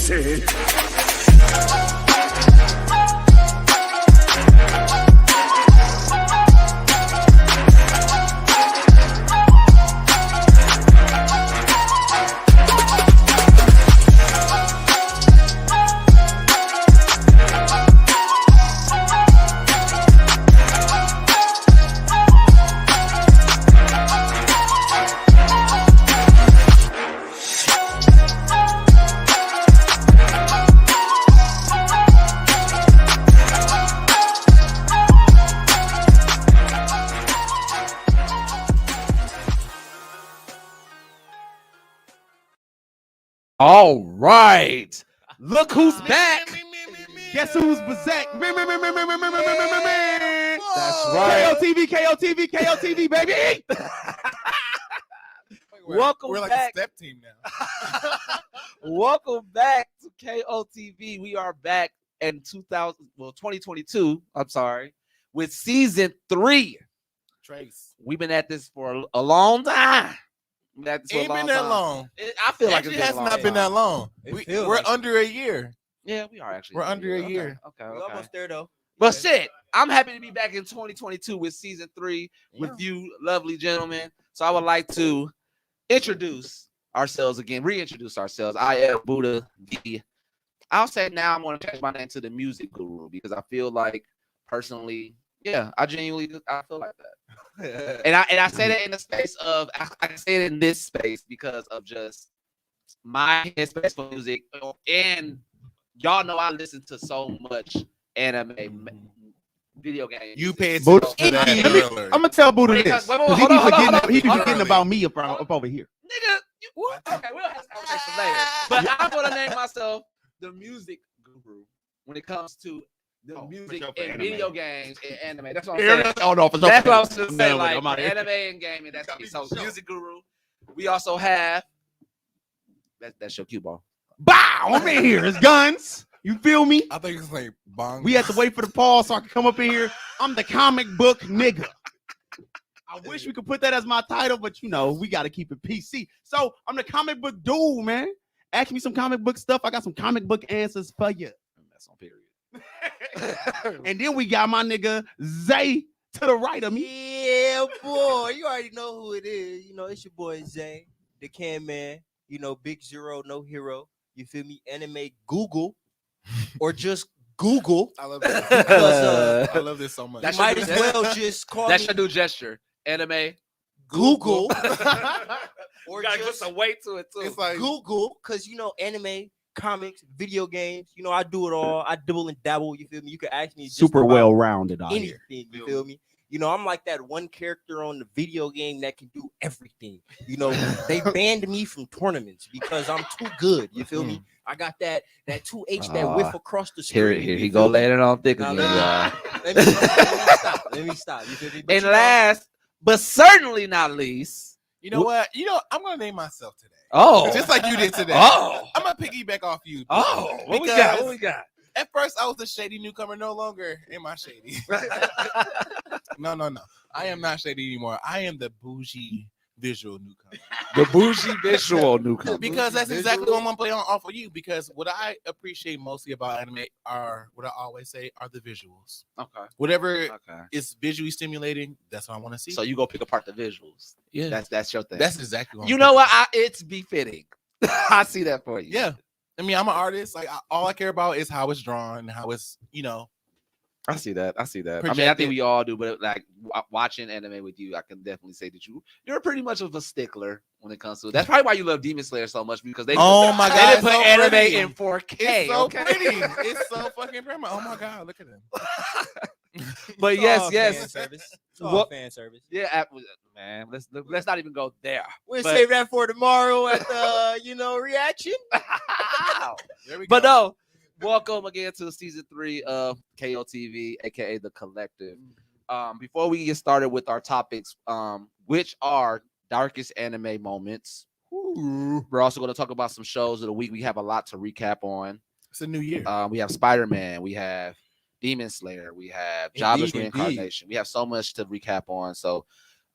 pussy. All right. Look who's back. Guess who's back? That's right. KOTV, baby. Welcome We're like back. a step team now. Welcome back to KOTV. We are back in 2022. I'm sorry, with season 3. Trace. We've been at this for a long time. Ain't been that long. I feel like Actually, it's has been a long not been time. that long. We're like under a year. Yeah, we are actually. We're under a year. Okay. We're almost there though. But shit, I'm happy to be back in 2022 with season 3 with Yeah. you, lovely gentlemen. So I would like to introduce ourselves again, reintroduce ourselves. I am Buddha D. I'll say now I'm going to change my name to the Music Guru because I feel like personally, I genuinely feel like that. And I say that in the space of I say it in this space because of just my headspace for music, and y'all know I listen to so much anime, video games. You pay Buddha, attention to that earlier. I'm gonna tell Buddha Wait, this. wait, wait, 'Cause hold on, he be hold on. forgetting about me up over here. Nigga, okay, we'll have a conversation later. But I'm gonna name myself the Music Guru when it comes to the music sure, for and anime. video games and anime. That's what I'm saying. Oh no, for That's what I was gonna say. No, Like I'm outta here. anime and gaming. That's me. So Music Guru. We also have that's your cue ball. Bow! I'm in here. It's guns. You feel me? I think it's like bong. We had to wait for the pause so I could come up in here. I'm the comic book nigga. I wish we could put that as my title, but you know, we got to keep it PC. So I'm the comic book dude, man. Ask me some comic book stuff. I got some comic book answers for you. That's on period. And then we got my nigga Zay to the right of me. Yeah, boy. You already know who it is. You know, it's your boy Zay, the Can Man. You know, Big Zero, No Hero. You feel me? Anime Google. Or just Google. I love this. Because, I love this so much. That's you might your- as well just call That's me your new gesture. Anime. Google. You Or gotta put just some weight to it too. It's like Google, because you know, anime, comics, video games, you know, I do it all. I dibble and dabble, you feel me? You can ask me just Super about well rounded out here. anything, you feel me? You know, I'm like that one character on the video game that can do everything. You know, they banned me from tournaments because I'm too good. You feel me? I got that 2H that whiff across the screen. Here you he feel go me? laying it on thick Now, again, let y'all. me stop. Let me stop. You feel me? But And you know, last, but certainly not least. you know what? You know, I'm gonna name myself today. Oh, Just like you did today. Oh, I'm gonna piggyback off you. oh, what we Because got? What we got? At first, I was a shady newcomer. No longer am I shady. No. I am not shady anymore. I am the bougie visual newcomer. The bougie visual newcomer. Because that's exactly what I'm gonna play on off of you. Because what I appreciate mostly about anime are what I always say are the visuals. Okay. Whatever Okay. is visually stimulating, that's what I want to see. So you go pick apart the visuals. yeah, That's your thing. that's exactly what You I'm know thinking. what? It's befitting. I see that for you. Yeah. I mean, I'm an artist. Like, all I care about is how it's drawn and how it's, you know. I see that. I mean, I think Projected. we all do, but like watching anime with you, I can definitely say that you're pretty much of a stickler when it comes to it. That's probably why you love Demon Slayer so much because they Oh my they God, didn't put it's so anime pretty. in 4K. It's so okay? pretty. It's so fucking pretty. Oh my God, look at him. But it's yes, all yes. fan service. It's all What- fan service. Yeah, man. Let's not even go there. We'll But- save that for tomorrow at the reaction. There we But go. no, welcome again to season 3 of KOTV, aka the Collective. Before we get started with our topics, which are darkest anime moments, we're also going to talk about some shows of the week. We have a lot to recap on. It's a new year. We have Spider-Man, we have Demon Slayer, we have Jabba's Indeed, reincarnation. We have so much to recap on, so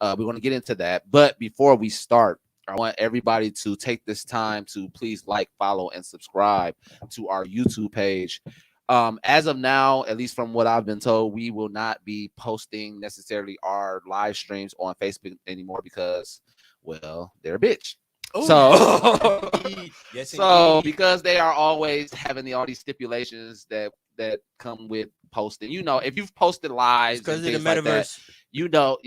we're going to get into that. But before we start, I want everybody to take this time to please like, follow, and subscribe to our YouTube page. As of now, at least from what I've been told, we will not be posting necessarily our live streams on Facebook anymore because, well, they're a bitch. Ooh. So, Yes, so indeed. because they are always having all these stipulations that come with posting. You know, if you've posted lives Because and of the things like that, metaverse. you know,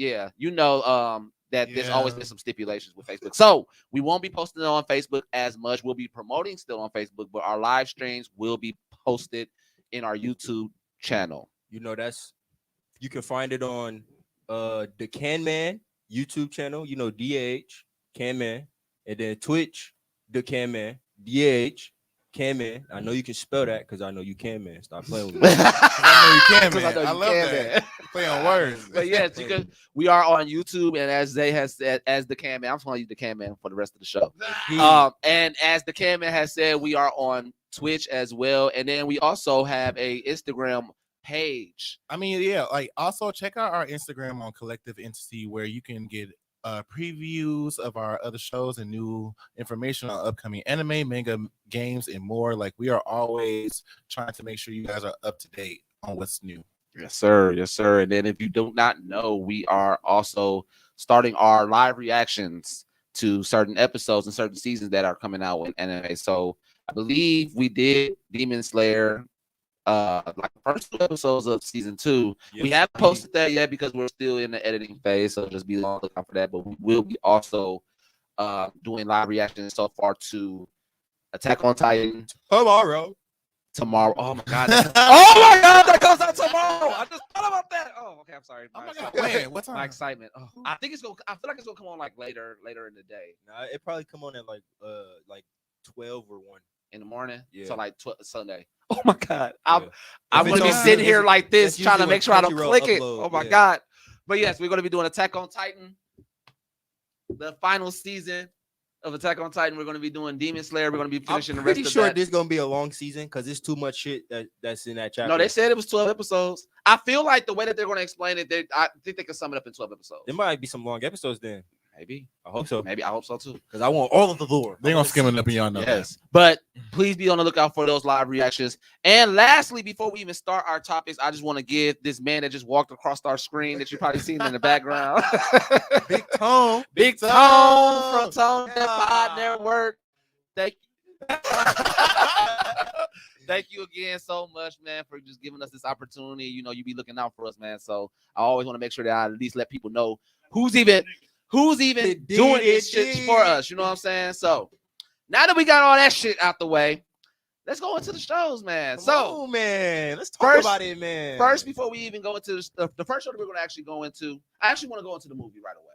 that there's always Yeah. been some stipulations with Facebook. So we won't be posting it on Facebook as much. We'll be promoting still on Facebook, but our live streams will be posted in our YouTube channel. You know, you can find it on the Can Man YouTube channel, you know, DH Can Man, and then Twitch, the Can Man, DH Can Man. I know you can spell that because I know you can, man. Stop playing with me. I know you can, 'Cause I man. know I you love can, that. man. Play on words. But yes, you can. We are on YouTube, and as Zay has said, as the Can Man, I'm calling you the Can Man for the rest of the show. And as the Can Man has said, we are on Twitch as well, and then we also have a Instagram page. I mean, yeah, like also check out our Instagram on Collective Entity where you can get previews of our other shows and new information on upcoming anime, manga, games, and more. Like we are always trying to make sure you guys are up to date on what's new. Yes, sir. Yes, sir. And then if you do not know, we are also starting our live reactions to certain episodes and certain seasons that are coming out with anime. So I believe we did Demon Slayer, like the first 2 episodes of season 2. We haven't posted that yet because we're still in the editing phase. So just be on the lookout for that. But we will be also doing live reactions so far to Attack on Titan Tomorrow. Oh my god! Oh my god! That comes out tomorrow. I just thought about that. Oh, okay. I'm sorry. Oh my excitement. God, when? What My time? excitement. Oh, I think it's gonna. I feel like it's gonna come on like later in the day, Nah, it probably come on at like 12 or 1. in the morning. Yeah. So like Sunday. Oh my god! I'm Yeah. I'm If gonna be it's on- sitting here it's- like this, that's trying to usually make sure I don't when click Crunchyroll it. upload, Oh my yeah. god! But yes, we're gonna be doing Attack on Titan, the final season of Attack on Titan. We're gonna be doing Demon Slayer. We're gonna be finishing I'm the rest pretty of sure that. this gonna be a long season because it's too much shit that's in that chapter. No, they said it was 12 episodes. I feel like the way that they're going to explain it, I think they can sum it up in 12 episodes. there might be some long episodes then. Maybe. I hope so. Maybe. I hope so too. Because I want all of the lore. They're gonna skim it up and y'all know Yes. But please be on the lookout for those live reactions. And lastly, before we even start our topics, I just want to give this man that just walked across our screen that you probably seen in the background. that. Big Tone. Big Tone from Tone Pod Network. Thank you. Thank you again so much, man, for just giving us this opportunity. You know, you be looking out for us, man. So I always want to make sure that I at least let people know who's even doing this shit for us. You know what I'm saying? So now that we got all that shit out the way, let's go into the shows, man. So, man, let's talk first- about it, man. First, before we even go into the first show that we're going to actually go into, I actually want to go into the movie right away.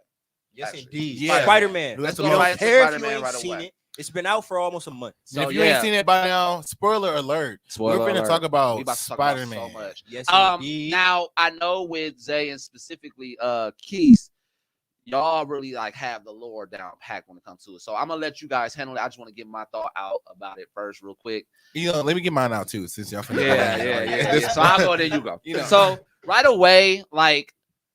yes, actually. indeed. Yeah. Spider-Man. Let's go We don't right into care if Spider-Man you ain't right seen away. it. It's been out for almost a month. So if you ain't seen it by now, spoiler alert. Spoiler We're finna alert. talk about We about to talk about Spider-Man. so much. Yes, indeed. Now I know with Zay and specifically Keith, y'all really like have the lore down packed when it comes to it. So I'm gonna let you guys handle it. I just want to get my thought out about it first, real quick. You know, let me get mine out too, since y'all finna Yeah. So I'll go, there you go. You know. So right away, like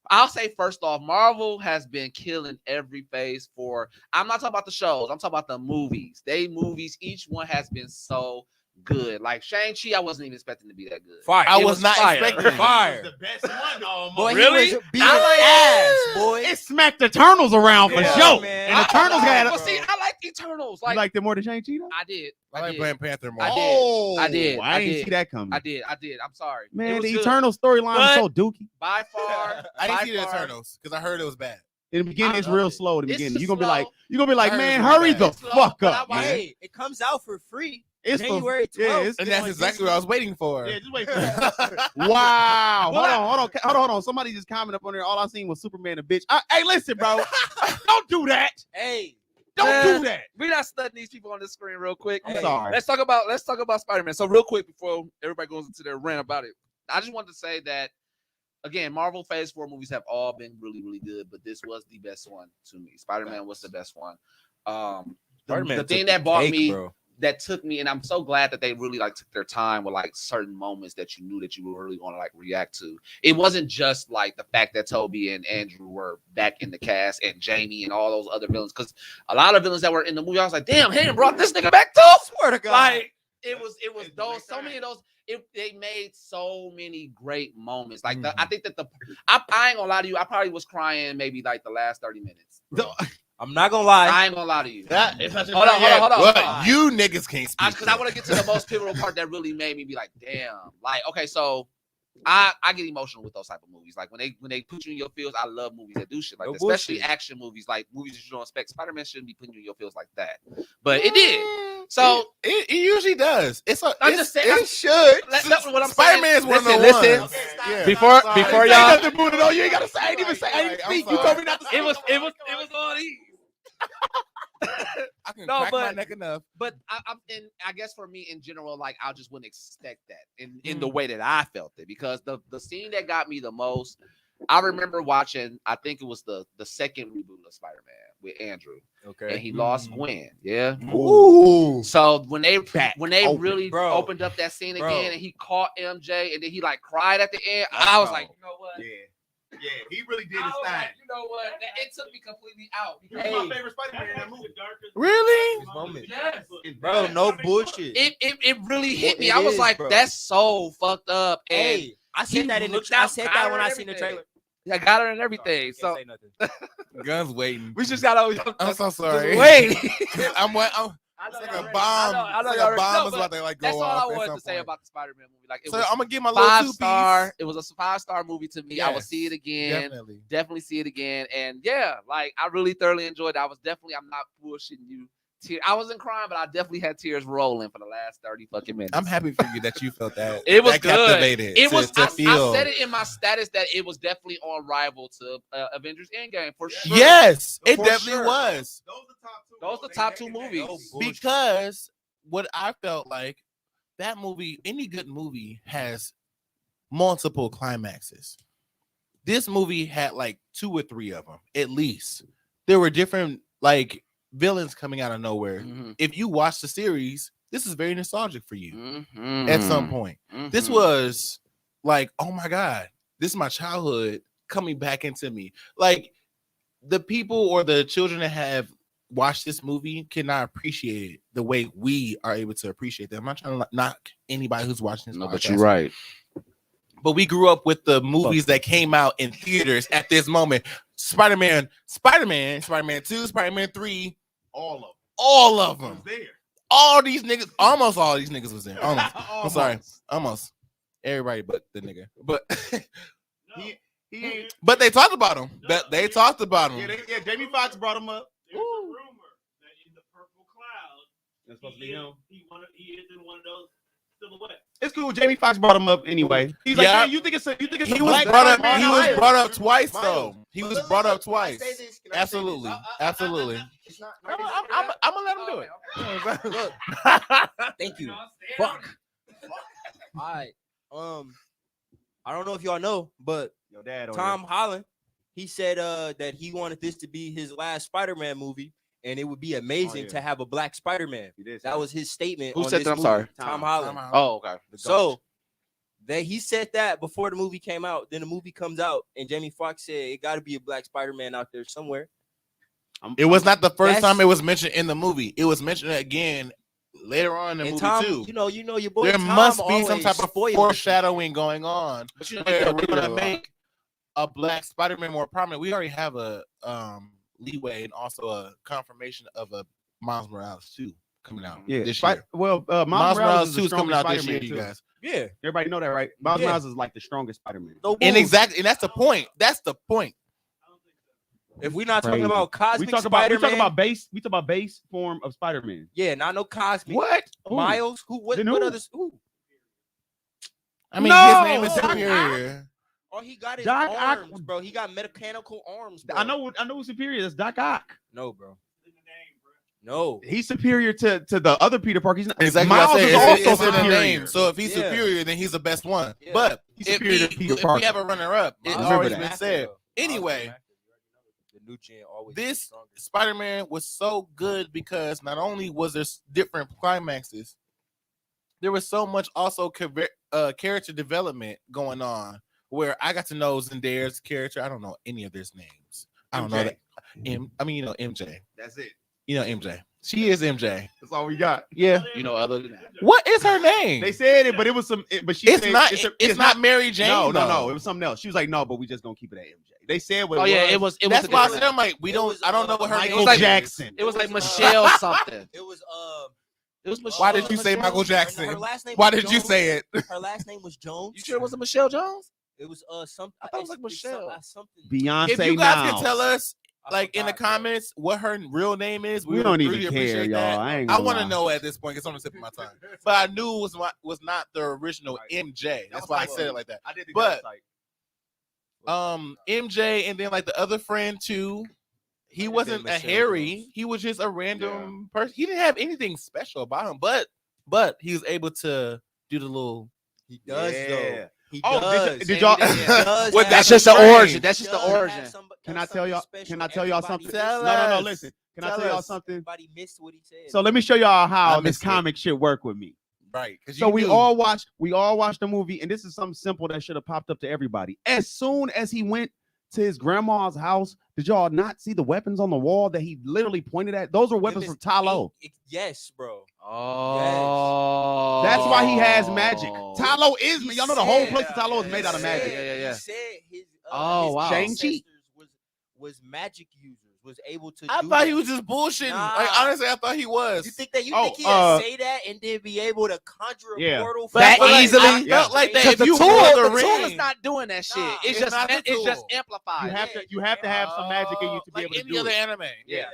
I'll say first off, Marvel has been killing every phase for. I'm not talking about the shows. I'm talking about the movies. Movies, each one has been so good. Like Shang-Chi, I wasn't even expecting to be that good. Fire. I It was not fire. expecting it. Fire. The best one, almost. Boy, Really? he was being I ass, boy. It smacked the Eternals around for Yeah, sure. man. And the Eternals had. Well, see, I like Eternals. You Like like them more than Shang-Chi, though? I did. I like did. Black Panther more. I did. Oh, I did. I I didn't did. see that coming. I did. I'm sorry. It Man, was the good. Eternal storyline But- is so dookie. By far. I didn't by see the far, Eternals because I heard it was bad. In the beginning, I it's love real it. slow. In the It's beginning, just you're gonna be slow. like, I heard man, it was hurry bad. the It's slow, fuck but up, I man. Hey, it comes out for free It's January 12th. Yeah, it's And that's on exactly what I was waiting for. Yeah, just wait for it. Wow. Hold on. Somebody just commented up on there. All I seen was Superman a bitch. Hey, listen, bro. Don't do that. Hey, Don't Man. do that. We're not studying these people on the screen real quick. I'm Hey, sorry. Let's talk about Spider-Man. So real quick before everybody goes into their rant about it, I just wanted to say that again, Marvel Phase 4 movies have all been really, really good, but this was the best one to me. Spider-Man was the best one. The Spider-Man thing took that the bought cake, me, bro. that took me, and I'm so glad that they really like took their time with like certain moments that you knew that you were really going to like react to. It wasn't just like the fact that Toby and Andrew were back in the cast and Jamie and all those other villains, because a lot of villains that were in the movie, I was like, damn, Hayden brought this nigga back too. Swear to God. Like it was those so many of those. They made so many great moments. Like I think that I ain't gonna lie to you, I probably was crying maybe like the last 30 minutes. I'm not gonna lie. I ain't gonna lie to you. Hold on. But you niggas can't speak. Because I want to get to the most pivotal part that really made me be like, damn. Like, okay, so I get emotional with those type of movies. Like when they put you in your feels, I love movies that do shit like that, especially action movies, like movies that you don't expect. Spider-Man shouldn't be putting you in your feels like that, but it did. So it usually does. I'm just saying it should. That's what I'm Spider-Man saying. is one of the ones. Yeah. Before y'all, you ain't gotta say. I ain't even say. I ain't speak. You told me not to say. It was all these. I can crack my neck enough. But I guess for me in general, like I just wouldn't expect that in the way that I felt it, because the scene that got me the most, I remember watching, I think it was the second reboot of Spider-Man with Andrew. Okay. And he lost Gwen. Yeah. Ooh. So when they really bro. opened up that scene Bro. again and he caught MJ and then he like cried at the end, I was like, you know what? Yeah, he really did his I was thing. like, you know what? It took me completely out. He was my favorite Spider-Man in that movie. Really? Yes. Bro, no bullshit. It really hit me. It I was is, like, bro. that's so fucked up. And Hey, I said that I said that when I seen the trailer. I got her and everything. Sorry, So can't say nothing. Guns waiting. we just gotta. I'm so sorry. Wait. It's like a bomb. I know It's like y'all a bomb already- is about to like That's go all off. I at wanted some to say point. about the Spider-Man movie. Like, it So was I'm gonna give my little 5-star. 2-piece. It was a 5-star movie to me. I will Yes, see it again. Definitely. See it again. And yeah, like I really thoroughly enjoyed it. I'm not bullshitting you. I wasn't crying, but I definitely had tears rolling for the last 30 fucking minutes. I'm happy for you that you felt that. It was that good. Captivated It was. I feel. said it in my status that it was definitely on rival to Avengers Endgame for sure. Yes, it For definitely sure. was. Those are the top two movies. Because what I felt like, that movie, any good movie has multiple climaxes. This movie had like 2 or 3 of them, at least. There were different like villains coming out of nowhere. Mm-hmm. If you watch the series, this is very nostalgic for you Mm-hmm. at some point. Mm-hmm. This was like, oh my God, this is my childhood coming back into me. Like the people or the children that have watched this movie cannot appreciate it the way we are able to appreciate them. I'm not trying to knock anybody who's watching this. No, podcast, but you're right. But we grew up with the movies that came out in theaters at this moment. Spider-Man 2, Spider-Man 3, all of them. All these niggas, almost all these niggas was there. Almost. I'm sorry. Almost. Everybody but the nigga. But but they talked about him. They talked about him. Yeah, Jamie Foxx brought him up. There's a rumor that in the purple cloud, That's supposed to be him. he is in one of those silhouettes. It's cool. Jamie Foxx brought him up anyway. He's like, Yeah. hey, you think it's He was brought up twice though. He was brought up twice. Absolutely. Absolutely. I'm gonna let him do it. Look, thank you. Fuck. All right. I don't know if y'all know, but Your dad Tom Holland, he said that he wanted this to be his last Spider-Man movie, and it would be amazing to have a black Spider-Man. That was his statement. Who on said this that? I'm movie. sorry. Tom Holland. Oh, okay. So he said that before the movie came out. Then the movie comes out, and Jamie Foxx said it got to be a black Spider-Man out there somewhere. It was not the first That's- time it was mentioned in the movie. It was mentioned again later on in the And movie Tom, too. you know your boy. There Tom must be some always type of spoils foreshadowing going on. But you know, Where we're gonna make a black Spider-Man more prominent. We already have a leeway and also a confirmation of a Miles Morales 2 coming out this year. Well, Miles Morales 2 is is coming out this year, Spider-Man, you too. guys. Yeah. Everybody know that, right? Miles Yeah. Morales is like the strongest Spider-Man. No And bull. exactly, and that's the point. That's the point. If we're not talking Crazy. about cosmic We talk Spider-Man, about base form of Spider-Man. yeah, not no cosmic. What? Who? Miles? Who? What? Then What who? others? Who? I mean, No! his name is Doc Superior. Oh, he got his Doc Ock- arms, bro. He got mechanical arms, bro. I know who's superior. That's Doc Ock. No, bro. No. He's superior to the other Peter Parker. He's not. Exactly. Miles What I is said. also It's in the superior. name. So if he's Yeah. superior, then he's the best one. Yeah. But He's if superior to Peter we Parker. have a runner-up, it's Miles already is been massive, said. though. Anyway, Miles is massive. new gen always This stronger. Spider-Man was so good because not only was there different climaxes, there was so much also character development going on where I got to know Zendaya's character. I don't know any of their names. I don't know that. MJ. That's it. MJ. She is MJ. That's all we got. Yeah. Other than that. What is her name? They said it, but it was some. But she It's said, not. It's It's not Mary Jane. No. though. It was something else. She was like, no, but we just gonna keep it at MJ. They said what. Oh yeah, it was. It That's was. why I a said different- I'm like, I don't know what her Michael name like is. Jackson. It was like Michelle something. It was It was Michelle. Why did you say Michelle? Michael Jackson? Her last name. Why was did you Jones. say it? Her last name was Jones. You sure it wasn't Michelle Jones? It was something. I thought it was like Michelle. Something. Beyonce. If you guys now. can tell us, I like in the forgot, bro. comments, what her real name is, We would don't really even care, appreciate y'all. that. I ain't I gonna want to lie. know at this point. It's on the tip of my tongue, but I knew it was not the original MJ. That's why I said it like that. I did But MJ and then like the other friend too. He wasn't a Michelle Harry. Jones. He was just a random person. He didn't have anything special about him, but he was able to do the little. He does Yeah. though. He Oh, does. did y'all? He does What, have That's That's just the strange. origin. That's just the does have origin. Can I tell y'all? special. Can I tell y'all Everybody something? Tell No. us. Listen. Can I Tell tell y'all us. something? Everybody missed what he said. So let me show y'all how I this missed it. comic shit work with me. Right. So we all watched the movie, and this is something simple that should have popped up to everybody. As soon as he went to his grandma's house, did y'all not see the weapons on the wall that he literally pointed at? Those were weapons from Talo. Yes, bro. Oh, That's why he has magic. Talo is, He y'all know the whole said- place of Talo is made out of he magic. said- Yeah. He said his Oh, his wow. ancestors was magic users, was able to. I do thought that. he was just bullshitting. Nah. Like honestly, I thought he was. You think that you Oh, think he'd say that and then be able to conjure a Yeah. portal But That I feel like- easily? I felt like that. Because If the you tool, hold the the tool is ring, not doing that shit. Nah, it's it's not the it's just tool. amplified. You have to have some magic in you to be like able to any do other it. anime. Yeah.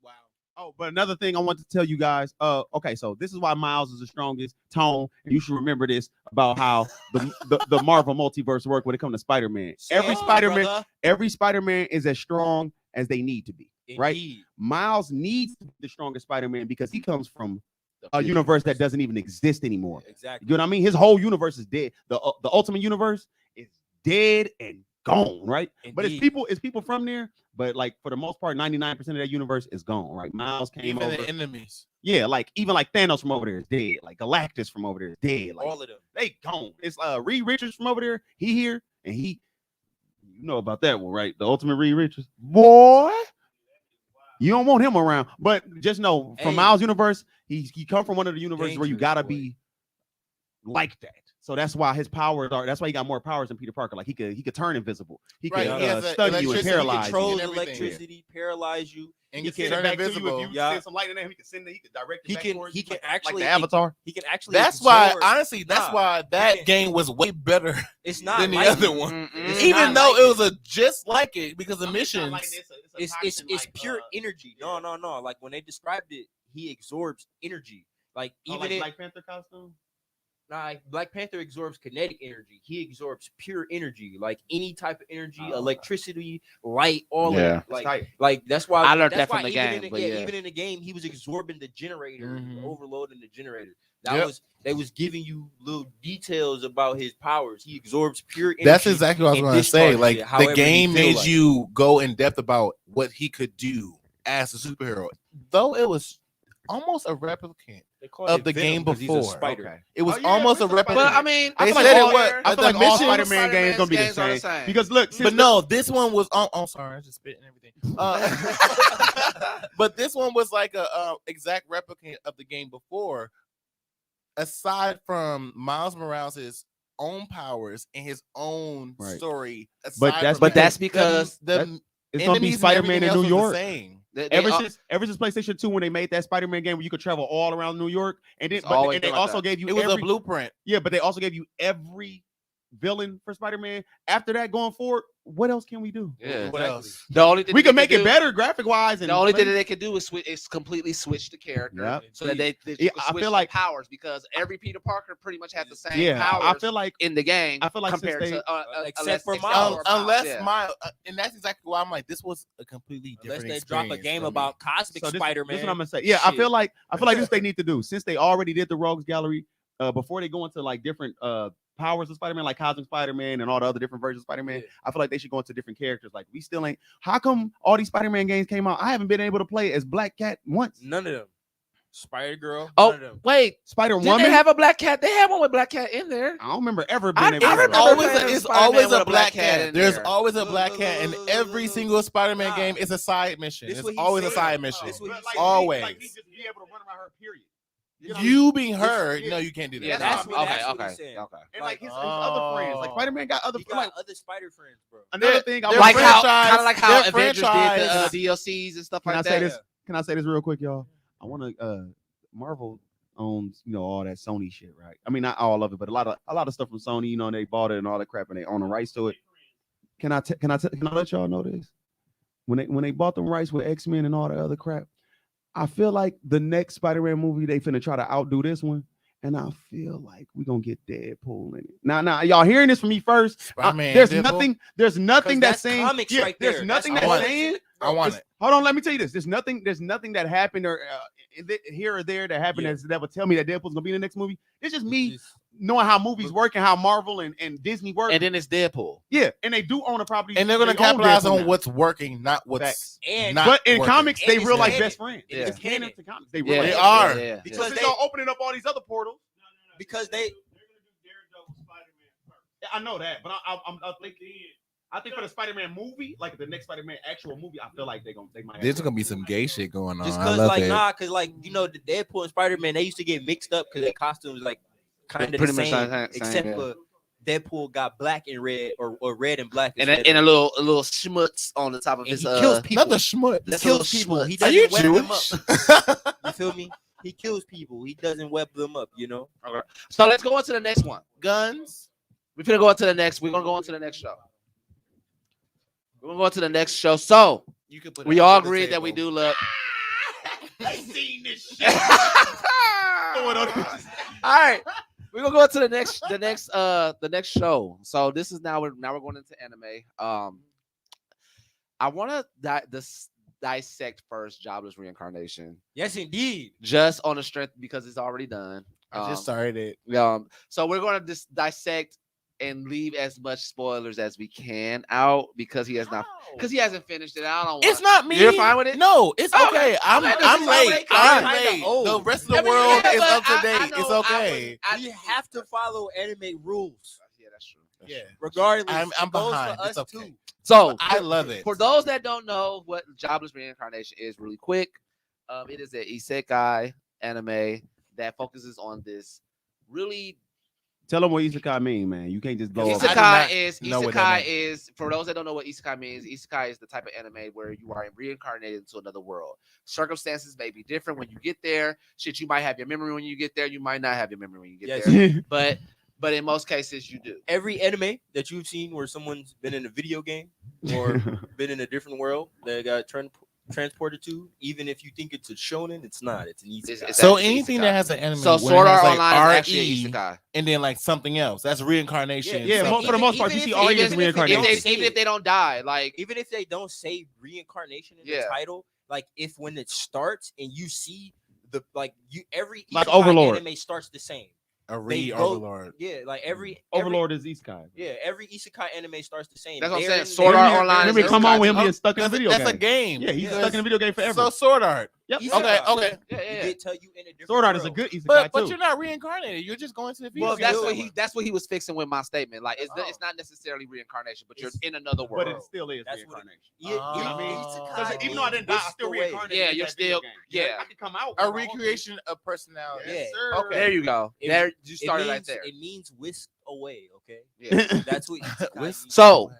Wow. Oh, but another thing I want to tell you guys. Okay, so this is why Miles is the strongest. Tone, and you should remember this about how the Marvel multiverse work when it comes to Spider-Man. Every Spider-Man is as strong as they need to be. Right? Indeed. Miles needs to be the strongest Spider-Man because he comes from a universe that doesn't even exist anymore. Exactly. You know what I mean? His whole universe is dead. The Ultimate Universe is dead and gone, right? But it's people from there. But like for the most part, 99% of that universe is gone, right? Miles came Even over. the enemies. Yeah, like even like Thanos from over there is dead. Like Galactus from over there is dead. Like All of them. they gone. It's Reed Richards from over there. He here and you know about that one, right? The Ultimate Reed Richards, boy. You don't want him around, but just know from Hey. Miles' universe, he come from one of the universes where you Dangerous gotta boy. be like that. So that's why his powers are. That's why he got more powers than Peter Parker. Like he could turn invisible. He Right, could he has a stun you and electricity paralyze Control you. and everything. electricity, paralyze you. And He you can can send it turn back to you invisible. if you Yeah. send some lightning at him. He can send it. He can direct it He back can- towards he you, can like actually- the Avatar. He can actually. That's why, absorb- honestly, Nah, that can- game was way better It's not than the like other one. It's Even not though like it was just like it because the missions. it's pure energy. No. Like when they described it, he absorbs energy. Like even like in Black Panther costume. like Black Panther absorbs kinetic energy. He absorbs pure energy, like any type of energy, Oh, okay. electricity, light, all Yeah. of it. Like that's why I learned that's that from why the even game, in but yeah. even in the game, he was absorbing the generator, Mhm. overloading the generator. That Yep. was they was giving you little details about his powers. He absorbs pure energy. That's exactly what I was and going to say. discharges Like it however the he game feel made like. you go in depth about what he could do as a superhero, though it was almost a replicant. They called of it the Venom game 'cause he's a before. spider. It was Oh, yeah, almost a Prince of replicant. But I mean, I They feel like said it all- was- I feel the like all missions- Spider-Man games gonna be the games are the same. same. Because look, But no, this one was. I'm sorry, I just spit and everything. But this one was like a exact replicant of the game before. Aside from Miles Morales' own powers and his own Right. story, But aside that's- from but that's the- because the it's gonna be enemies and Spider-Man in everything New else was the York. same. Ever since PlayStation 2, when they made that Spider-Man game where you could travel all around New York, and then It's always and they been like also that. gave you It was every, a blueprint. yeah, but they also gave you every villain for Spider-Man. After that, going forward, what else can we do? Yeah. What else? The only thing We they can make it do- better graphic wise. And The only thing that they can do is completely switch the character, Yeah. so that they Yeah, can I switch feel the like- powers, because every Peter Parker pretty much has the same yeah, powers I feel like in the game. I feel like since compared they- to except for Miles. Miles. Unless Yeah. Miles, and that's exactly why I'm like, this was a completely Unless different. they drop a experience game for me. about Cosmic so this, Spider-Man. this is what I'm gonna say. Yeah, I Shit. feel like this is what they need to do. Since they already did the Rogues Gallery, before they go into like different powers of Spider-Man, like Cosmic Spider-Man and all the other different versions of Spider-Man. I feel like they should go into different characters. Like we still ain't. How come all these Spider-Man games came out? I haven't been able to play as Black Cat once. None of them. Spider Girl. Oh, None of them. wait. Spider Did Woman. they have a Black Cat? They had one with Black Cat in there. I don't remember ever being I able to. remember It's Spider-Man always with a black cat. in There's there. always a black cat in every single Spider-Man Nah. game. It's a side mission. This It's what he always a said. side mission. This what he But, said. Always. Like, just be able to run around her, period. You being her, yeah. no, you can't do that. Yeah, that's no, what- okay, that's what okay, he's saying. okay. And like his other friends, like Spider-Man got other He got like other Spider friends, bro. another thing. I they're Like was how, franchise- kind of like how their Avengers did the franchise- DLCs and stuff Can I like say that. this? Can I say this real quick, y'all? I want to. Marvel owns, all that Sony shit, right? I mean, not all of it, but a lot of stuff from Sony. They bought it and all that crap, and they own the rights to it. Can I let y'all know this? When they bought them rights with X-Men and all the other crap, I feel like the next Spider-Man movie they finna try to outdo this one, and I feel like we're gonna get Deadpool in it. Now, y'all hearing this from me first? Spider-Man, There's Deadpool? nothing that's that's saying. comics Yeah, right there's there. nothing That's that's all. saying. I want it. Hold on, let me tell you this. There's nothing that happened or here or there that happened Yeah. that would tell me that Deadpool's gonna be in the next movie. It's just me knowing how movies work and how Marvel and Disney work. And then it's Deadpool. Yeah, and they do own a property. And they're gonna they own capitalize Deadpool on now. what's working, not what's Facts. And not But in working. comics, they And real it's like canon. best friends. It It's is canon canon. to comics. They Yeah, real. They like- are. Yeah, Because Because they- they're opening up all these other portals. because they they're gonna do Daredevil Spider-Man first. Yeah, I know that, but I'm But thinking. then I think for the Spider-Man movie, like the next Spider-Man actual movie, I feel like they might. have There's gonna be some gay shit going on. just I cause love like it. cause like the Deadpool and Spider-Man, they used to get mixed up because their costumes like kind of the Pretty much same, same, except yeah. for Deadpool got black and red or red and black. And instead a of- little schmutz on the top of and his. he kills people. Another schmutz. He That's kills a little people. He schmutz. Are you doesn't web them Jewish? up. You feel me? He kills people. He doesn't web them up. So let's go on to the next one. Guns. We're gonna go on to the next. We're gonna go on to the next show. We're gonna go on to the next show. So You can put we it all on the agreed that we table. do look. I seen this shit. All right, we're gonna go to the next show. So this is now we're going into anime. I want to dissect first Jobless Reincarnation, Yes, indeed. just on the strength because it's already done. I just started it. So we're gonna just dissect and leave as much spoilers as we can out because he hasn't finished it. I don't want. It's not me. You're fine with it? No, it's Okay. okay. I'm Okay, this I'm is fine with late. it. I'm Kinda late. old. The rest of the I mean, world yeah, is but up to I date. know It's I okay. We have to follow anime rules, Yeah, that's true. That's Yeah. true. regardless. I'm It goes behind. For us It's okay. too. So I love it. for those that don't know what Jobless Reincarnation is, really quick, it is an isekai anime that focuses on this really. Tell them what isekai mean, man. You can't just blow up. I do Isekai not is know what that for those that don't know what isekai means. Isekai is the type of anime where you are reincarnated into another world. Circumstances may be different when you get there. Shit, you might have your memory when you get there. You might not have your memory when you get Yes. there. But in most cases, you do. Every anime that you've seen where someone's been in a video game or been in a different world that got transported to, even if you think it's a shonen, it's not. It's an isekai. It's So actually anything isekai. that has an anime, So where Sword it has Art like Online is actually RE an isekai. and then like something else. That's reincarnation. Yeah, something. for the most part, you see all even is if- reincarnation. Even if they don't die, like Even if they don't say reincarnation in Yeah. the title, like if when it starts and you see every Like isekai Overlord. anime starts the same. A They re go- overlord. Yeah, like every Overlord is isekai. Yeah, every isekai anime starts the same. That's what I'm They're saying. in- Sword they're Art in- Online they're is Remember, come on with him isekai. being stuck in a video That's game. a game. Yeah, he's Yeah. stuck in a video game forever. So Sword Art. Yep. Isekai. Okay, okay. yeah, He did tell you in a different Sword Art is a world. good isekai But too. you're not reincarnated. You're just going to the video. Well, game that's somewhere. what he was fixing with my statement. Like it's Oh. not necessarily reincarnation, but you're It's- in another but world. it still is That's what it- reincarnation. Yeah, You know what I mean? isekai Because even though I didn't die, I still whisked away. reincarnated. Yeah, in you're that video still- game. yeah. I could come out. A recreation of personality. Yeah. Yes, sir. Okay. There you go. It- There you It started means, right there. It means whisk away. Okay, Yeah. that's what isekai Whisk means. So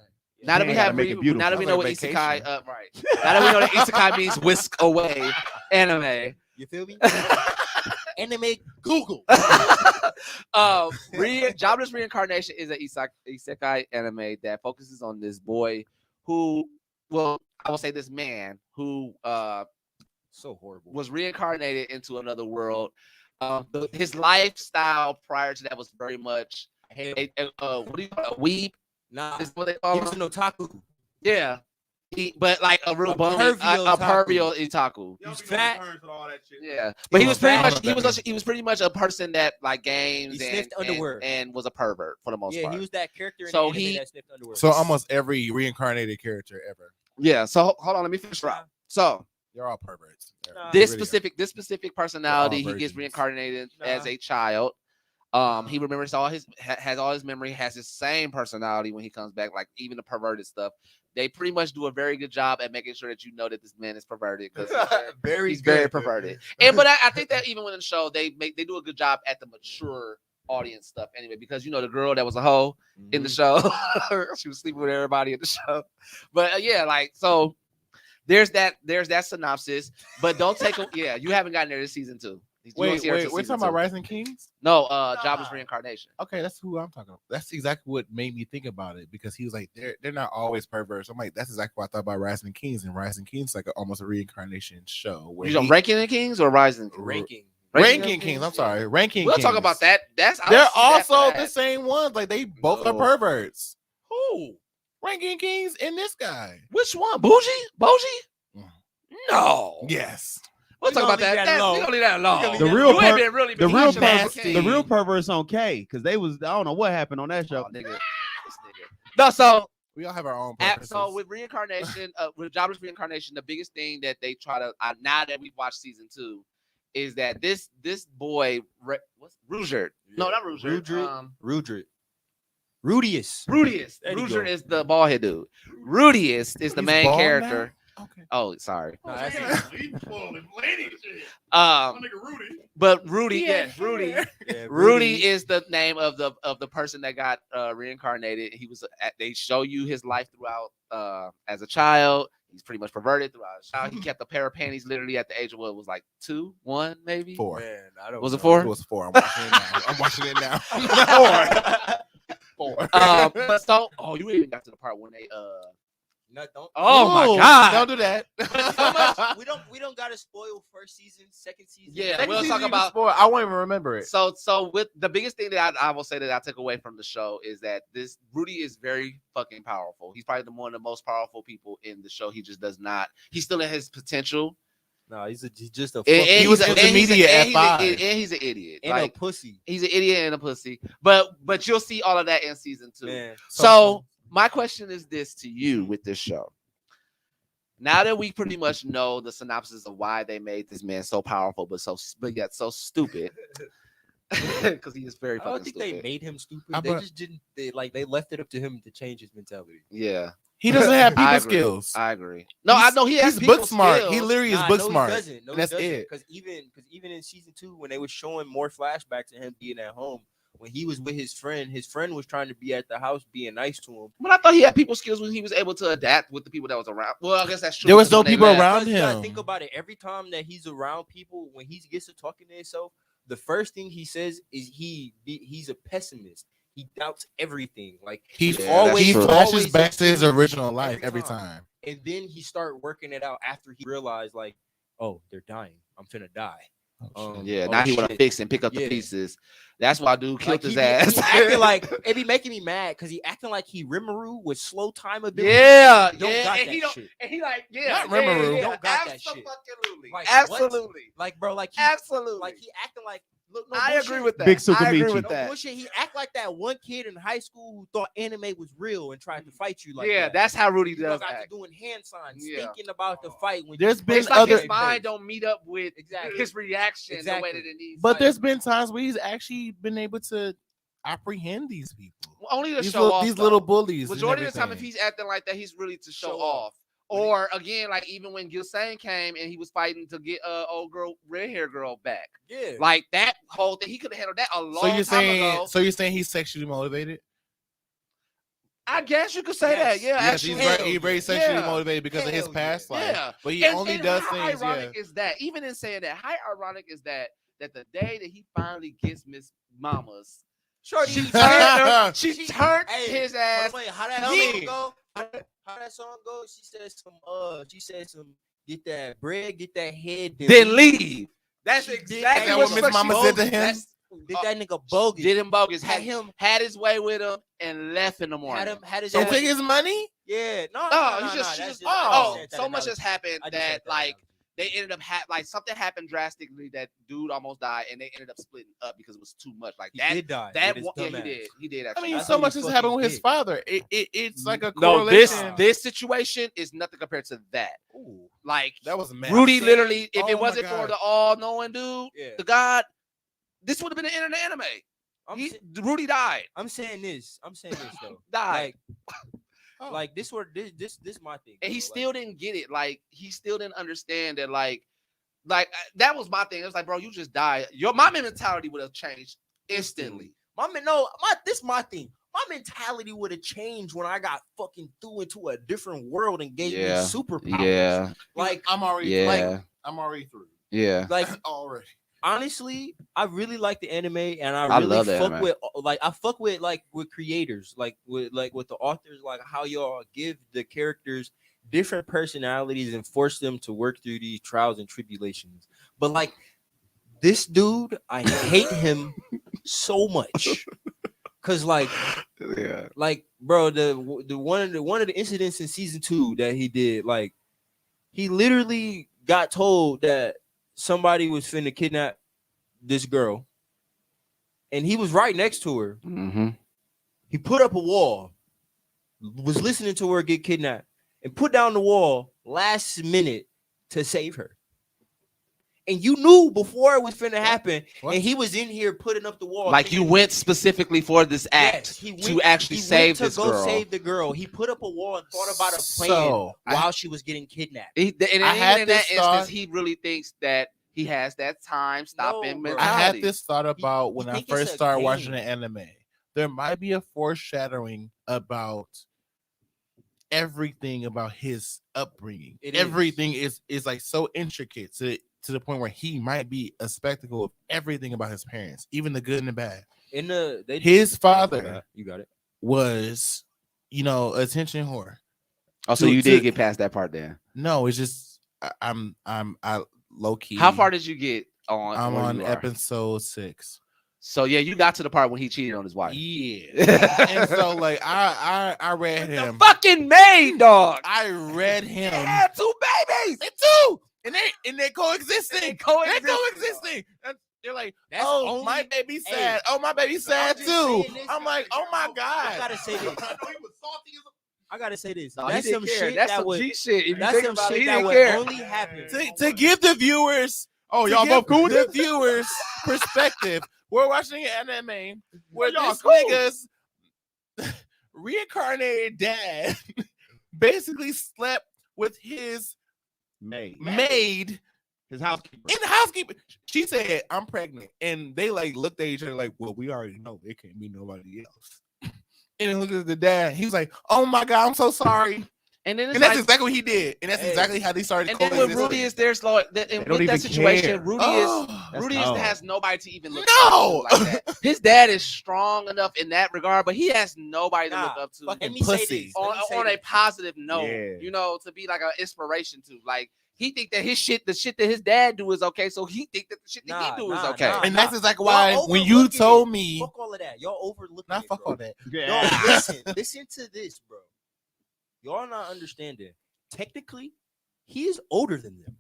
now that Yeah, we gotta have make it beautiful. now that we Sounds know like what vacation. isekai right. Now that we know that isekai means whisk away anime. You feel me? Anime Google. Jobless Reincarnation is an isekai anime that focuses on this boy who, well, I will say this man who So horrible. was reincarnated into another world. His lifestyle prior to that was very much Hell, what do you call it? A weeb? nah, Is what they he call was it? an otaku. Yeah. But like a real bummy, a pervio Itaku. He's fat. Yeah, but he was pretty fat. much he was pretty much a person that like games He sniffed underwear and was a pervert for the most part. Yeah, he was that character in So the anime he- that sniffed underwear. So almost every reincarnated character ever. Yeah. So hold on, let me finish up. So They're all perverts. Nah. this Really specific personality, he gets virgins. reincarnated as Nah. a child. He remembers has all his memory, has his same personality when he comes back, like even the perverted stuff. They pretty much do a very good job at making sure that you know that this man is perverted because he's very perverted. And but I think that even when in the show they do a good job at the mature audience stuff anyway, because you know the girl that was a hoe in the show, she was sleeping with everybody in the show. But yeah, like so there's that synopsis, but don't take you haven't gotten there this season 2. Wait, we're talking about Rising Kings? No, Jobless Reincarnation. Okay, that's who I'm talking about. That's exactly what made me think about it because he was like, they're not always perverts. I'm like, that's exactly what I thought about Rising Kings, and Rising Kings is like almost a reincarnation show. You know, Ranking the Kings or Rising? Ranking Kings. I'm sorry, Ranking. We'll Kings. talk about that. They're also the same ones. Like they both are perverts. Who? Ranking Kings and this guy. Which one? Boji? No. Yes. We'll talk about that. We gonna leave that alone. The real perverts on K because they was I don't know what happened on that show. Oh, nigga. No, so we all have our own purposes. So with reincarnation, with Jobless Reincarnation, the biggest thing that they try to now that we've watched season 2 is that this boy what's Rugert? No, not Rugert. Rudius. Rugert is the bald head dude. Rudius is the main character. Now? Okay. Oh, sorry. But Rudy, Rudy is the name of the person that got reincarnated. He was. They show you his life throughout as a child. He's pretty much perverted throughout his child. He kept a pair of panties literally at the age of what it was like 2, 1, maybe 4. Man, I don't was it know. 4? It was 4. I'm watching it now. 4. But so, you even got to the part when they No, don't. Oh my God! Don't do that. We don't gotta spoil first season, second season. Yeah, we'll talk about. I won't even remember it. So with the biggest thing that I will say that I took away from the show is that this Rudy is very fucking powerful. He's probably one of the most powerful people in the show. He just does not. He's still in his potential. No, he's just a. He was media at 5, and he's an idiot and like, a pussy. He's an idiot and a pussy. But you'll see all of that in season 2. Man. So my question is this to you with this show. Now that we pretty much know the synopsis of why they made this man so powerful, but yet so stupid, because he is very. I don't think stupid. they made him stupid. They just didn't. They left it up to him to change his mentality. Yeah, he doesn't have people skills. I agree. No, I know he has he's people book smart. skills. He literally is book smart. He doesn't. No, that's he doesn't. it. Because even in season 2, when they were showing more flashbacks of him being at home. When he was with his friend was trying to be at the house being nice to him. But I thought he had people skills when he was able to adapt with the people that was around. Well, I guess that's true. There was no people around him. Think about it. Every time that he's around people, when he gets to talking to himself, the first thing he says is he's a pessimist. He doubts everything. Like he flashes back to his original life every time. And then he started working it out after he realized, like, oh, they're dying. I'm finna die. Now he want to fix and pick up the pieces. That's why dude killed his ass. He acting like it be making me mad because he acting like he Rimuru with slow time ability. Yeah, don't got that shit. And he like, not Rimuru. Don't got that shit. Like, absolutely. Like, bro, like absolutely. Like he acting like. Look, no I bullshit. agree with that. Big I agree with No that. bullshit. He act like that one kid in high school who thought anime was real and tried to fight you like that. That's how Rudy He does got to act. doing hand signs, thinking about the fight. When There's been it's like his mind don't meet up with his reaction the way that it needs. But there's been times where he's actually been able to apprehend these people. Only to these show off. These little bullies. Majority of the time, if he's acting like that, he's really to show off. Or again, like even when Gilsane came and he was fighting to get old girl, red hair girl back. Yeah, like that whole thing, he could have handled that a long time ago. So you're saying he's sexually motivated? I guess you could say that. Yeah, yes, he's very sexually motivated because of his past life. Yeah, but he only does things. How ironic is that? Even in saying that, how ironic is that the day that he finally gets Miss Mama's, she turned his ass. Wait, how that song go? How that song go? She said some. Get that bread, get that head, then leave. That's exactly what Miss Mama said to him. Did that nigga bogus? Did him bogus? Had his way with him and left in the morning. Had his and took his money. Yeah, No, she just so much has happened I just that said that like analogy. they ended up like something happened drastically that dude almost died and they ended up splitting up because it was too much. Like He that. did die. That with his one, yeah, dumb ass. he did I actually. mean, That's so what much he has happened fucking with his did. father. It's like a no, correlation. this situation is nothing compared to that. Ooh. Like That was mad. Rudy saying- literally, if Oh it my wasn't for God. the all-knowing dude, Yeah. the God, this would have been the end of the anime. Rudy died. I'm saying this though. Died. Oh. Like this my thing. And he bro. still didn't get it. Like he still didn't understand that. Like that was my thing. It was like, bro, you just died. My mentality would have changed instantly. This my thing. My mentality would have changed when I got fucking threw into a different world and gave me superpowers. Like I'm already I'm already through. Yeah. like Already. honestly, I really like the anime, and I I really love the fuck anime. with I fuck with with creators, with the authors, like how y'all give the characters different personalities and force them to work through these trials and tribulations. But like this dude, I hate him so much. Cause like bro, the one of the incidents in season 2 that he did, like he literally got told that somebody was finna kidnap this girl, and he was right next to her. Mm-hmm. He put up a wall, was listening to her get kidnapped, and put down the wall last minute to save her. And you knew before it was finna happen, What? and he was in here putting up the wall. Like you went specifically for this act to actually save this girl. Save the girl. He put up a wall and thought about a plan So, while she was getting kidnapped. And even I had in that this instance, thought- he really thinks that he has that time stopping No, bro. I had mentality. this thought about when I think it's first a started watching game. the anime. There might be a foreshadowing about everything about his upbringing. It Everything is like so intricate to the point where he might be a spectacle of everything about his parents, even the good and the bad. His father you got it. was, attention whore. Oh, so to- you to- did get past that part then. No, it's just I low key. How far did you get on? I'm where on you are? episode 6. So yeah, you got to the part when he cheated on his wife. Yeah. And so like I read him. Fucking maid dog. I read him. Yeah, 2 babies. Me too. And they're coexisting. Coexisting. And they're like, That's oh, only- my baby's Hey, sad. Oh, my baby's sad just too. saying this I'm like, oh my I god. gotta say this. I know he was salty as a I gotta say this. No, he That's didn't some care. shit That's that some would. G shit. If you That's think some about it, shit he that didn't would care. only happen. To give the viewers, Y'all both cool with the this? viewers perspective. We're watching an anime where Y'all this cool. nigga's reincarnated dad basically slept with his maid His housekeeper. in the housekeeper. She said, I'm pregnant. And they like looked at each other like, well, we already know there can't be nobody else. And then looked at the dad. He was like, oh my God, I'm so sorry. And then it's And that's like, exactly what he did. And that's Hey. exactly how they started and then when coexisting. Rudy is there, like that, and don't with that even situation, care. Rudy Oh, That's Rudy cold. has nobody to even look No. up to like that. His dad is strong enough in that regard, but he has nobody to Nah, look up to Let me pussy. say this. Let me say on a this. positive note. Yeah. To be like an inspiration to. Like he think that the shit that his dad do is okay, so he think that the shit that he do is okay. nah. and that's exactly why Y'all when you overlooking told it. me, Fuck all of that. Y'all overlooking not it, fuck bro. all that. Yo, listen to this, bro. Y'all not understanding. Technically, he's older than them.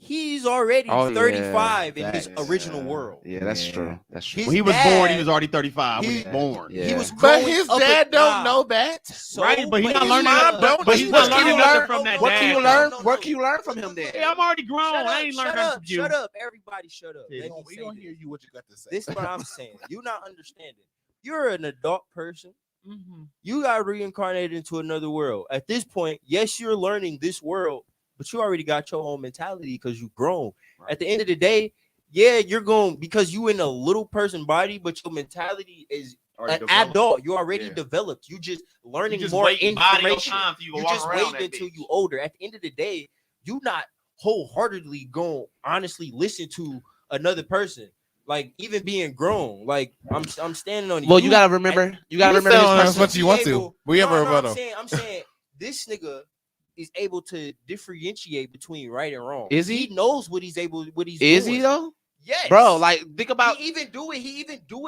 He's already 35 in his original world. Yeah, that's Yeah. true. That's true. His When he was dad- born, he was already 35 when he was he- born. Yeah. He was But growing his up dad a- don't nah. know that. So, Right, but he not his learning mom that- don't- but he's not What learning can you nothing learn from that What dad. can you learn? What can you learn from him then? Hey, I'm already grown. Shut I ain't learned shut nothing up, from you. shut up, everybody, shut up. Yeah, Let me We say don't this. hear you what you got to say. This is what I'm saying. You're not understanding. You're an adult person. Mhm. You got reincarnated into another world. At this point, yes, you're learning this world, but you already got your own mentality because you've grown. Right. At the end of the day, yeah, you're going because you in a little person body, but your mentality is Already an developed. adult. You already Yeah. developed. You just learning You just more waiting, biding your information. time till you can You walk just around waiting that until bitch. you older. At the end of the day, you not wholeheartedly going honestly listen to another person. Like even being grown, like I'm standing on. Well, you gotta remember. You gotta remember sound this as person. much as you want to. We have a rebuttal. I'm saying this nigga is able to differentiate between right and wrong. Is he? He knows what he's doing. Is he though, Yes, bro? Like think about. He even do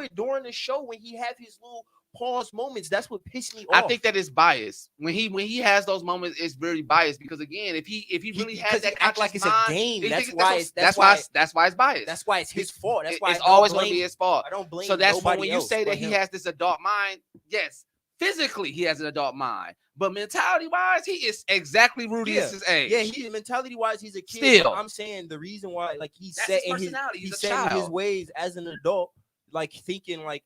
it during the show when he have his little pause moments. That's what pissed me I off. think that is biased. When he has those moments, it's very biased because again, if he really has that act like it's a game. That's why it's biased. That's why it's his fault. That's why it's always going to be his fault. I don't blame. So that's when you else say that but he him. has this adult mind. Yes, physically he has an adult mind, but mentality wise, he is exactly Rudy is his age. Yeah, he mentality wise, he's a kid. Still. But I'm saying the reason why, like, he's That's set his in his personality. He's a set in his child. ways as an adult, like thinking like,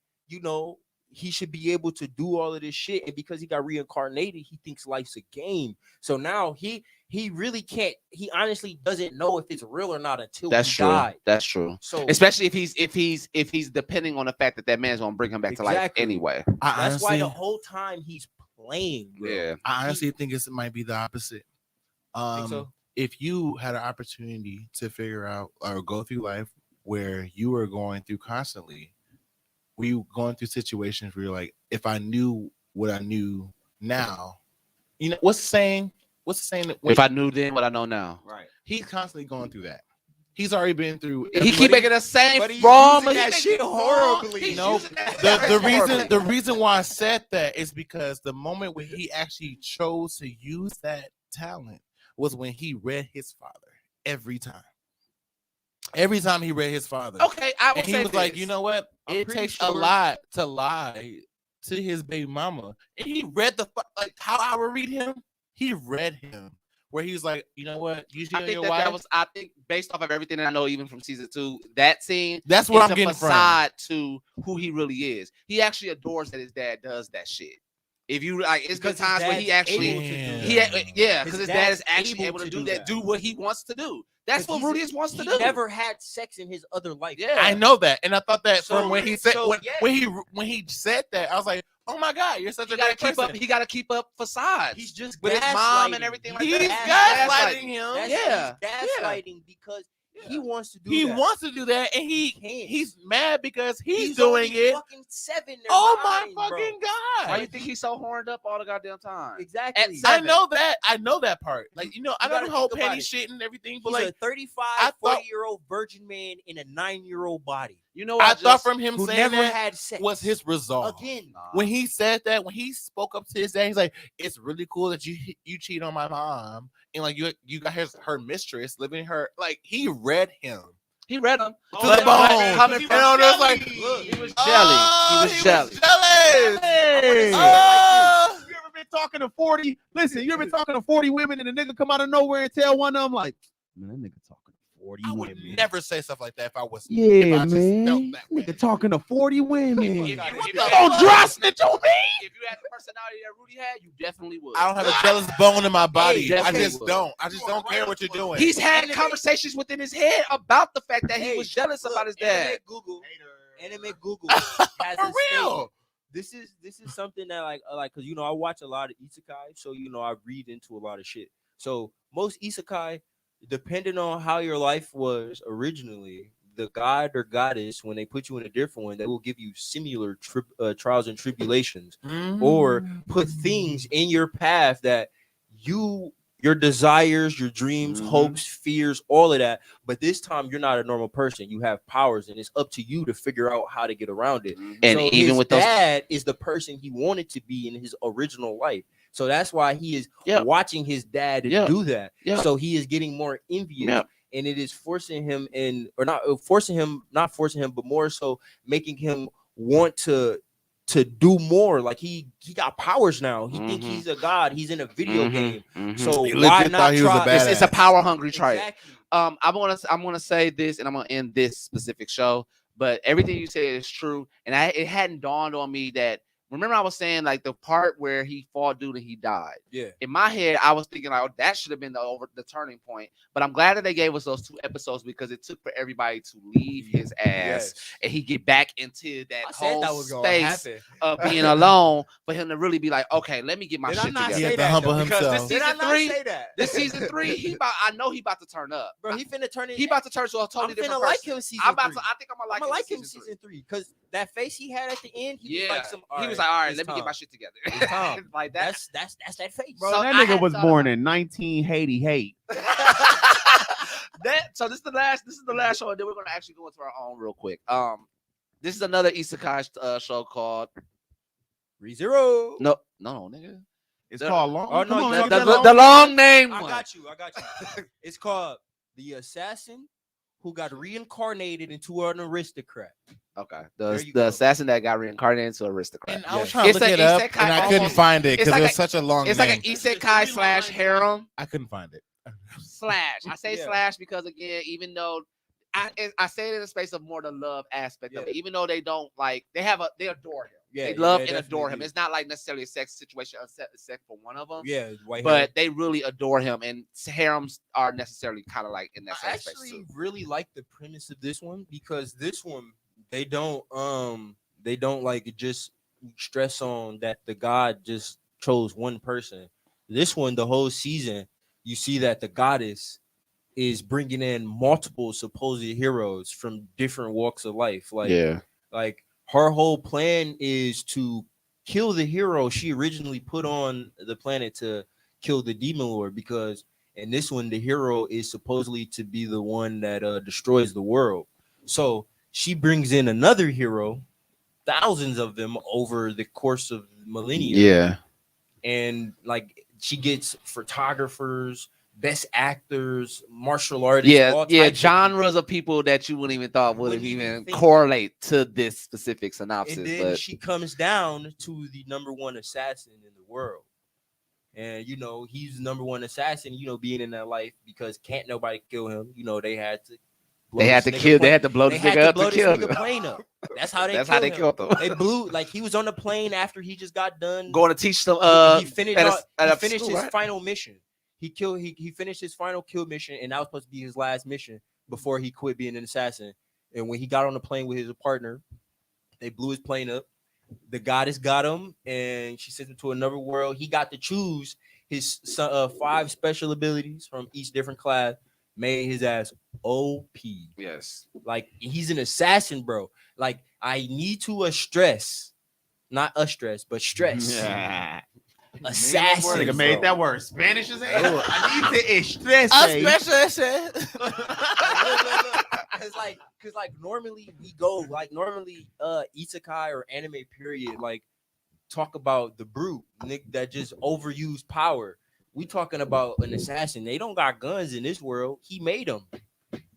he should be able to do all of this shit, and because he got reincarnated, he thinks life's a game. So now he really can't. He honestly doesn't know if it's real or not until That's he true. died. That's true. So Especially if he's depending on the fact that man's gonna bring him back to life Exactly. anyway. that's why the whole time he's playing. Bro. Yeah. I honestly think it might be the opposite. Think so? If you had an opportunity to figure out or go through life where you were going through constantly, were you going through situations where you're like, if I knew what I knew now, what's the saying? What's the saying? If I knew then what I know now. Right. He's constantly going through that. He's already been through. He keep making the same but he's wrong, using but that he shit horribly. He's No, using that the reason why I said that is because the moment when he actually chose to use that talent was when he read his father every time. Every time he read his father. Okay, I will And he say was this. like, you know what? I'm It pretty takes a sure- lot to lie to his baby mama. And he read like how I would read him. He read him where he was like, you know what? You I cheat on think your that wife. was. I think based off of everything that I know, even from season 2, that scene. That's what is I'm a getting from. facade to who he really is. He actually adores that his dad does that shit. If you like, it's Because been times his where he dad's actually, able to do he that. because his His dad is dad's actually able to do that, do what he wants to do. That's what Rudy wants to He do. never had sex in his other life. Yeah. I know that, and I thought that So- from when he said so, when, yeah. when he said that, I was like, "Oh my god, you're such He a gotta great keep up. person." He gotta keep up facades. He's just with his mom gaslighting. and everything like He's that. gaslighting him. That's Yeah. He's gaslighting because he wants to do He that. wants to do that, and can't. he's mad because he's only doing it. Fucking 7. They're Oh nine, my bro. fucking Why god! you think he's so horned up all the goddamn time? Exactly. At I 7. know that. I know that part. Like I You know gotta the whole think about petty it. shit and everything, but He's like a 35, I thought- 40-year-old virgin man in a 9-year-old body You know what? I thought from him who saying never that had sex. was his resolve. Again. When he said that, when he spoke up to his dad, he's like, "It's really cool that you cheat on my mom, and like you got her mistress living her." Like he read him. he read him To the bone. Coming You from, know, there's like, look, he was jelly. oh, he was jelly. jealous. Hey. Oh. You ever been talking to 40? Listen, you ever been talking to 40 women and a nigga come out of nowhere and tell one of them like, man, that nigga talking to 40 I would women. never say stuff like that if I was. Yeah, if I just man. felt that way. Nigga talking to 40 women. If You you gonna dry snitch on me? If you had the personality that Rudy had, you definitely would. I don't have a jealous bone in my body. Hey, I definitely just would. don't. I just don't care what you're doing. He's had conversations within his head about the fact that he Hey, was jealous look, about his dad. Anime Google has For a real. statement. This is something that like because I watch a lot of isekai, so I read into a lot of shit. So most isekai, depending on how your life was originally, the god or goddess, when they put you in a different one, they will give you similar trials and tribulations, or put things in your path that your desires, your dreams, Mhm. hopes, fears, all of that. But this time you're not a normal person. You have powers, and it's up to you to figure out how to get around it. And So even his with those, dad is the person he wanted to be in his original life. So that's why he is Yep. watching his dad Yep. do that. Yep. So he is getting more envious. Yep. And it is forcing him not forcing him, but more so making him want to do more. Like he got powers now. He think Mhm. he's a god. He's in a video game. So He why legit not thought he was a try? badass. it's a power hungry trait. Exactly. I'm gonna say this, and I'm gonna end this specific show. But everything you say is true, and it hadn't dawned on me that. Remember, I was saying like the part where he fought dude and he died. Yeah. In my head, I was thinking like, oh, that should have been the turning point. But I'm glad that they gave us those 2 episodes because it took for everybody to leave his ass Yes. and he get back into that I said whole that was gonna space happen. of being alone for him to really be like, okay, let me get my Did I shit not together. He had say to that? humble though? Because himself. Did I Season not 3? say that? This season 3, I know he about to turn up. Bro, he finna turn it. He about to turn to a I'm totally finna different like person. him season I think 3. I'm gonna I'm gonna like him season 3. season 3 because that face he had at the end, he was like some. He was like, all right, it's let me get time. my shit together. It's time. Like that. That's that face. Bro, So that I nigga had was thought born about- in 1988. So this is the last show, and then we're gonna actually go into our own real quick. This is another isekai show called ReZero. No, nigga. It's The- called long. Oh, no, Come on, you man, got get The, that the long- long name I one. got you. It's called the assassin who got reincarnated into an aristocrat. Okay. There The you go. assassin that got reincarnated into aristocrat. And I was Yes. trying to It's look a it up, isekai and I couldn't almost- find it it's because like it was a- such a long It's name. like an isekai / harem I couldn't find it. slash. I say Yeah. slash because again, even though I say it in the space of more the love aspect of it, even though they don't like they adore him. Yeah, they love they and adore definitely him. do. It's not like necessarily a sex situation except for one of them. Yeah, white hair. But they really adore him, and harems are necessarily kind of like in that I same space actually too. really like the premise of this one because this one they don't like just stress on that the god just chose one person. This one, the whole season, you see that the goddess is bringing in multiple supposed heroes from different walks of life. Like her whole plan is to kill the hero she originally put on the planet to kill the demon lord, because in this one the hero is supposedly to be the one that destroys the world. So she brings in another hero, thousands of them over the course of millennia. Yeah. And like she gets photographers, best actors, martial artists, all Yeah, types of genres of people that you wouldn't even thought would have Wouldn't even even think. correlate to this specific people. synopsis. And then But she comes down to the number one assassin in the world. And he's the number one assassin, being in that life because can't nobody kill him. They had to they had to kill. They had to blow this nigga up to kill him. plane up. That's how they That's how they killed him. killed him. They blew like he was on the plane after he just got done. Going to teach them. He finished. at a He finished school, his right? final mission. He finished his final kill mission, and that was supposed to be his last mission before he quit being an assassin. And when he got on the plane with his partner, they blew his plane up. The goddess got him, and she sent him to another world. He got to choose his 5 special abilities from each different class. Made his ass OP. Yes. Like he's an assassin, bro. Like I need to stress, not stress, but stress. Yeah. Assassin. Nigga bro. made that word Spanish as hell. I need to express. Cause normally we go isekai or anime period like talk about the brute Nick that just overused power. We talking about an assassin. They don't got guns in this world. He made them.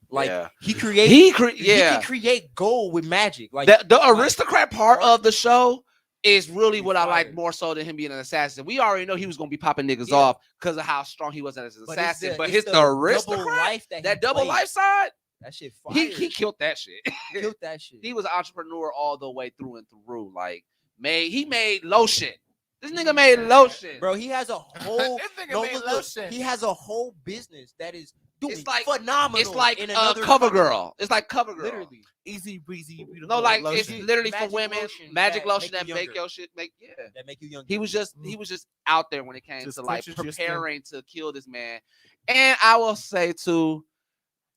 Like Yeah. he created. He He can create gold with magic. Like the aristocrat part of the show is really Be what I like fired. more so than him being an assassin. We already know he was gonna be popping niggas Yeah. off because of how strong he was as an but assassin. But it's his the double aristocrat, life that double played. life side, That shit fire. he killed that shit. killed that shit. He was an entrepreneur all the way through and through. Like he made lotion. This nigga made lotion. Bro, he has a whole This nigga no, made look, lotion. he has a whole business that is doing It's like- phenomenal. It's like in another Cover country. Girl. It's like Cover Girl. Literally. Easy breezy, beautiful. No, like it's lotion. literally for Magic women. lotion Magic that lotion make that you make younger. your shit make That make you young. He was just out there when it came Just to like touches your skin. preparing to kill this man. And I will say too,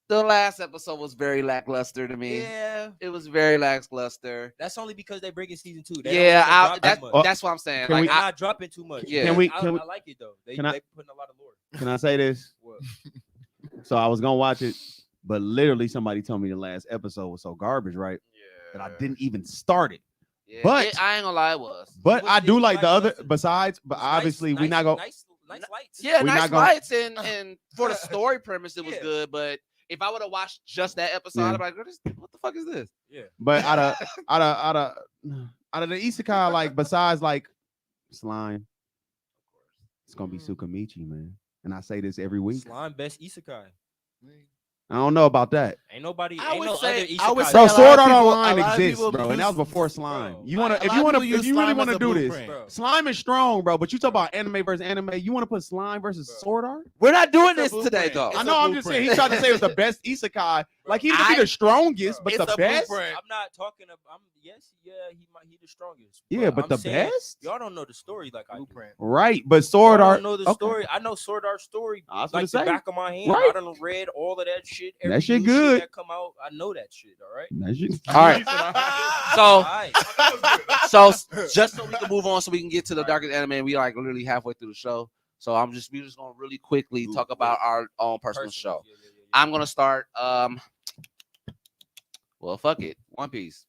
the last episode was very lackluster to me. Yeah. It was very lackluster. That's only because they bring in season 2. They Yeah, don't wanna drop too much. that's what I'm saying. Can Like, we- They're not dropping too much. Yeah. Can we? I, Can we? I like it though. They can I- putting a lot of lore. Can I say this? What? So I was gonna watch it, but literally somebody told me the last episode was so garbage, right? That I didn't even start it. yeah, but- I ain't gonna lie, it was. But Was I it do like the like other. nothing? Besides, but obviously we not gonna. Nice lights. Yeah, We nice not gonna- lights and for the story premise, it was Yeah. good. But if I would have watched just that episode, Yeah. I'd be like, what the fuck is this? Yeah. But out of the isekai, like besides like slime, it's gonna be Tsukamichi, man. And I say this every week. Slime best isekai. I don't know about that. Ain't nobody. I Ain't would no say- other I would isekai. say Bro, a lot Sword of Art people- Online a lot of exists, people bro, and that was use- before slime. Bro, You wanna, a if lot you of wanna, people if use you really slime wanna as a do this, blueprint. Bro. slime is strong, bro. But you talk about anime versus anime. You want to put slime versus Bro. Sword Art? We're not doing It's a this today, blueprint. though. It's I a know. I'm just saying. He blueprint. tried to say it was the best isekai. Like he could be the strongest, but It's the a best. blueprint. I'm not talking about. He the strongest. Yeah, but I'm the saying, best. Y'all don't know the story like I do. Blueprint. Right, but Y'all Sword don't Art. know the okay. story. I know Sword Art story I was like gonna the say. back of my hand. Right. I done read all of that shit. That Every shit new good. that come out. I know that shit. All right. That shit- All right. So, All right. so just so we can move on, so we can get to the darkest anime. We like literally halfway through the show. So we're just gonna really quickly talk about our own personal show. Yeah. I'm gonna start. Well, fuck it. One Piece.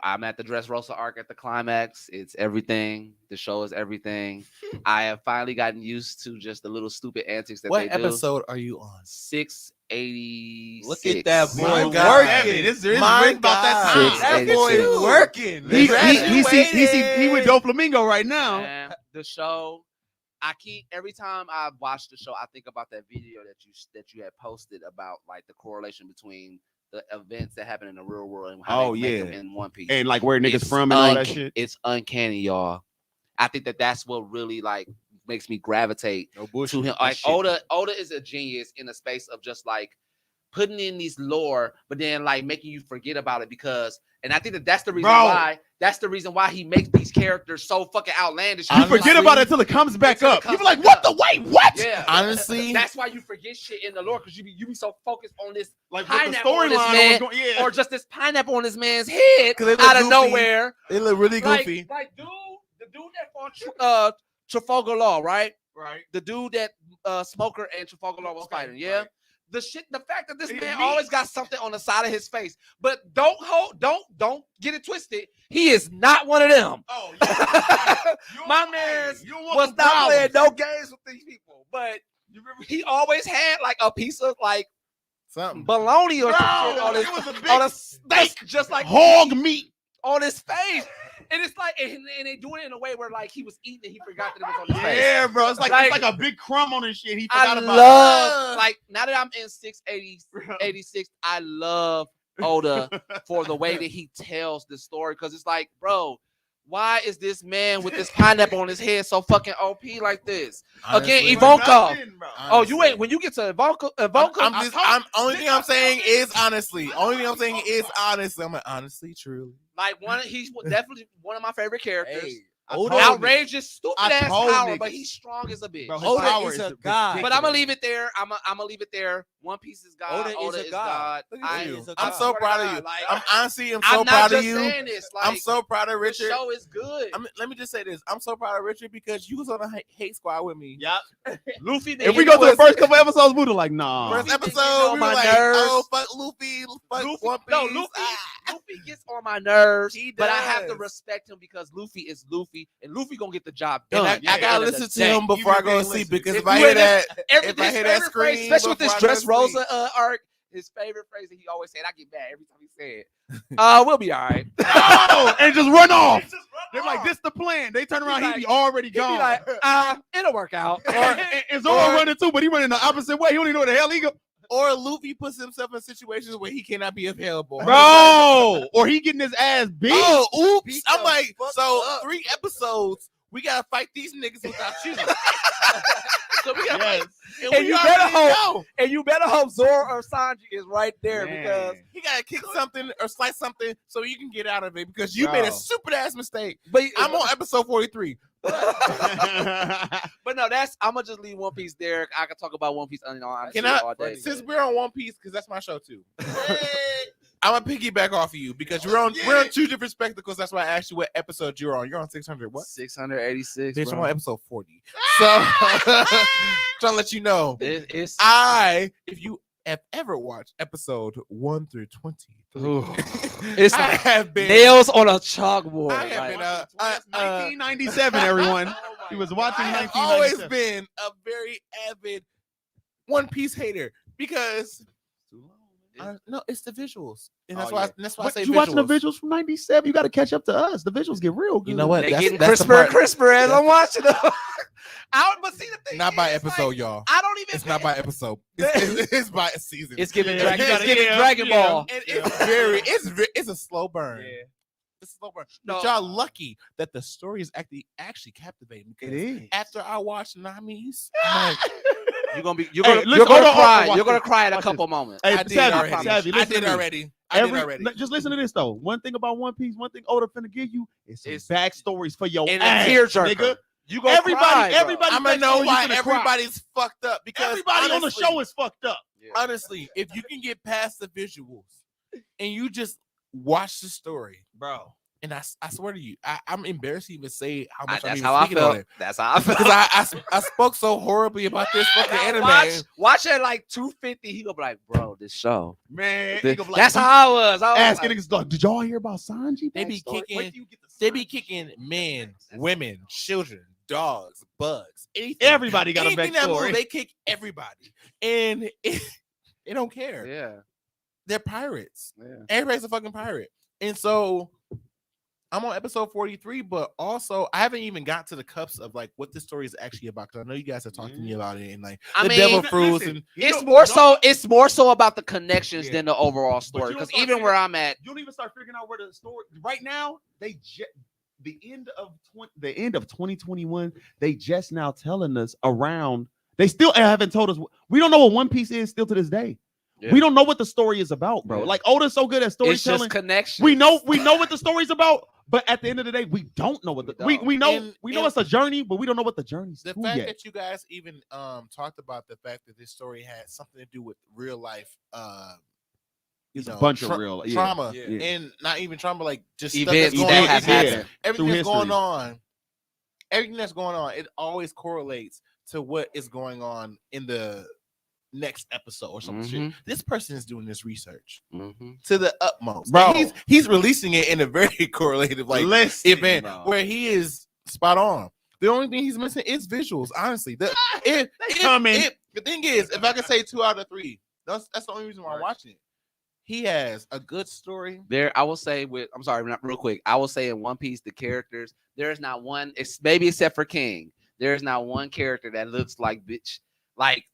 I'm at the Dressrosa arc at the climax. It's everything. The show is everything. I have finally gotten used to just the little stupid antics that What they do. episode are you on? 686. 686. Look at that boy My working. God. It's My right about that God. time. That 686. boy is working. He with Doflamingo right now. Man, the show. Every time I watch the show, I think about that video that you had posted about like the correlation between the events that happen in the real world and how they make them in One Piece. And like where niggas It's from and all that shit. It's uncanny, y'all. I think that's what really like makes me gravitate to him. Like Oda is a genius in the space of just like putting in these lore, but then like making you forget about it and I think that's the reason why. That's the reason why he makes these characters so fucking outlandish. You forget about it until it comes back up. You be like, what the wait? What? Yeah. Honestly, that's why you forget shit in the lore because you be so focused on this Like pineapple what the storyline or just this pineapple on this man's head they look out of goofy. nowhere. They look really goofy. Like the dude that fought Trafalgar Law, right? Right. The dude that Smoker and Trafalgar Law was fighting, yeah. Right. The fact that this It's man me. always got something on the side of his face, but don't get it twisted. He is not one of them. Oh, My man was not playing no games with these people, but he always had like a piece of like Something. bologna or some shit on his it was a big on a steak, just like hog meat. on his face. And it's like, and they do it in a way where like he was eating and he forgot that it was on his face. Yeah, bro. It's like a big crumb on his shit. He forgot I about love, like, now that I'm in 686, I love Oda for the way that he tells the story. Because it's like, bro, why is this man with this pineapple on his head so fucking OP like this? Honestly. Again, Ivankov. Oh, Honestly. you ain't. When you get to Ivankov, Only thing I'm saying is honestly. Only thing I'm saying is honestly. I'm like, honestly, truly. like he's definitely one of my favorite characters. Hey, Outrageous, stupid I ass told power, niggas. but he's strong as a bitch. Bro, his Oda power is a is god. But I'm gonna leave it there. I'm gonna leave it there. One Piece is God. Oda is a god. Look at you. is a I'm god. so proud of you. Like, I'm honestly, I'm so I'm not proud of just you. saying this. Like, I'm so proud of the Richard. show is good. Let me just say this. I'm so proud of Richard because you was on a hate squad with me. Yep. Luffy. If we go to the first couple episodes, Buddha like, nah. First Luffy gets episode, on we my were like, nerves. oh, fuck Luffy, fuck Luffy, One Piece. no, Luffy gets on my nerves, He but I have to does. respect him because Luffy is Luffy, and Luffy gonna get the job And done. I gotta listen to him before I go to really sleep listen. because If if I you hear ain't that, Every if I his hear that favorite phrase, scream especially with this before I go to Dressrosa arc, his favorite phrase that he always said, I get mad every time he said, we'll be all right. Oh, and just run off. Just run They're off. like, this the plan. They turn around, He's he be already He'd be gone. like, it'll work out. and Zoro running too, but he running the opposite way. He don't even know where the hell he go. or Luffy puts himself in situations where he cannot be available. Bro, or he getting his ass beat. Oh, oops. Beat I'm the like, fuck so up. 3 episodes, we gotta fight these niggas without you. So we gotta Yes. and And we you already better hope- know. And you better hope Zoro or Sanji is right there Man. because He gotta kick something or slice something so you can get out of it because you Bro. made a stupid ass mistake. but I'm on episode 43. But no, I'm gonna just leave One Piece there. I can talk about One Piece Can I, all day. since we're on One Piece, because that's my show too. I'm gonna piggyback off of you because we're on 2 different spectacles. That's why I asked you what episode you're on. You're on 600. What? 686. Bitch, I'm bro. on episode 40. So trying to let you know. It's If you have ever watched episode 1 through 20, It's I have been nails on a chalkboard. I have like- been 1997, everyone. He was watching I have always 1997. been a very avid One Piece hater because no, it's the visuals, and that's Oh, why yeah. that's why I say You watching the visuals. visuals from 97? You got to catch up to us. The visuals get real good. You know what? They That's- getting that's the crisper and part- crisper as I'm watching them. But see the thing Not by is, episode, like, y'all. I don't even. It's not by episode. It's by a season. It's giving, Yeah, you gotta- giving yeah, Dragon yeah. Ball. And it's a slow burn. It's a slow burn. But No. y'all lucky that the story is actually captivating. It Because is. after I watched Nami's, I'm like, You're gonna be. Hey, You're gonna listen, hold on, cry. watch You're gonna this. cry at a Watch couple moments. Hey, I did Savvy, already. Savvy, I listen did to me. already. Just listen to this though. One thing about One Piece, one thing Oda finna give you is some It's- backstories for your And ass, a tearjerker. nigga. You gonna Everybody, cry, bro. everybody. I'm gonna thinks, know oh, you why finna cry. everybody's fucked up because Everybody on the honestly- show is fucked up. Honestly, if you can get past the visuals and you just watch the story, Bro. And I swear to you, I'm embarrassed to even say how much I'm That's even how I speaking on felt. it. That's how I felt. Because I spoke so horribly about this fucking anime. Watch at like 250. He gonna be like, bro, this show. Man, he gonna be like, That's how I was. I was asking like, niggas like, did y'all hear about Sanji? They be backstory? kicking- Wait till you get the They be Sanji. kicking men, women, children, dogs, bugs, anything. Everybody got a Anything that move, backstory. they kick everybody, and they don't care. yeah. They're pirates. Yeah. Everybody's a fucking pirate, and so I'm on episode 43, but also I haven't even got to the cups of like what this story is actually about. Because I know you guys have talked to me about it, and like I the mean, devil fruits, listen, and you It's don't- more you so. It's more so about the connections Yeah. than the overall story. you don't Because start even where I'm at, You don't even start figuring out where the story right now. The end of 2021. They just now telling us around. They still haven't told us. We don't know what One Piece is still to this day. Yeah. We don't know what the story is about, bro. Yeah. Like Oda's so good at it's storytelling. just connections. We know what the story's about, but at the end of the day, we don't know what the We we don't. know And- we know and- it's a journey, but we don't know what the journey's the to fact yet. that you guys even talked about the fact that this story had something to do with real life It's you a know, bunch of real trauma, Yeah. Yeah. and not even trauma, like just Events stuff that that's have going on. happened. Everything Through that's going history. on, everything that's going on, it always correlates to what is going on in the next episode or some shit. Mhm. This person is doing this research Mhm. to the utmost, Bro. And he's releasing it in a very correlative like Listen, event bro. where he is spot on. The only thing he's missing is visuals. Honestly, the thing is, if I can say 2 out of 3, that's the only reason why I'm watching it. He has a good story. There, I will say I'm sorry, not real quick. I will say in One Piece, the characters, there is not one. It's maybe except for King. There is not one character that looks like bitch. Like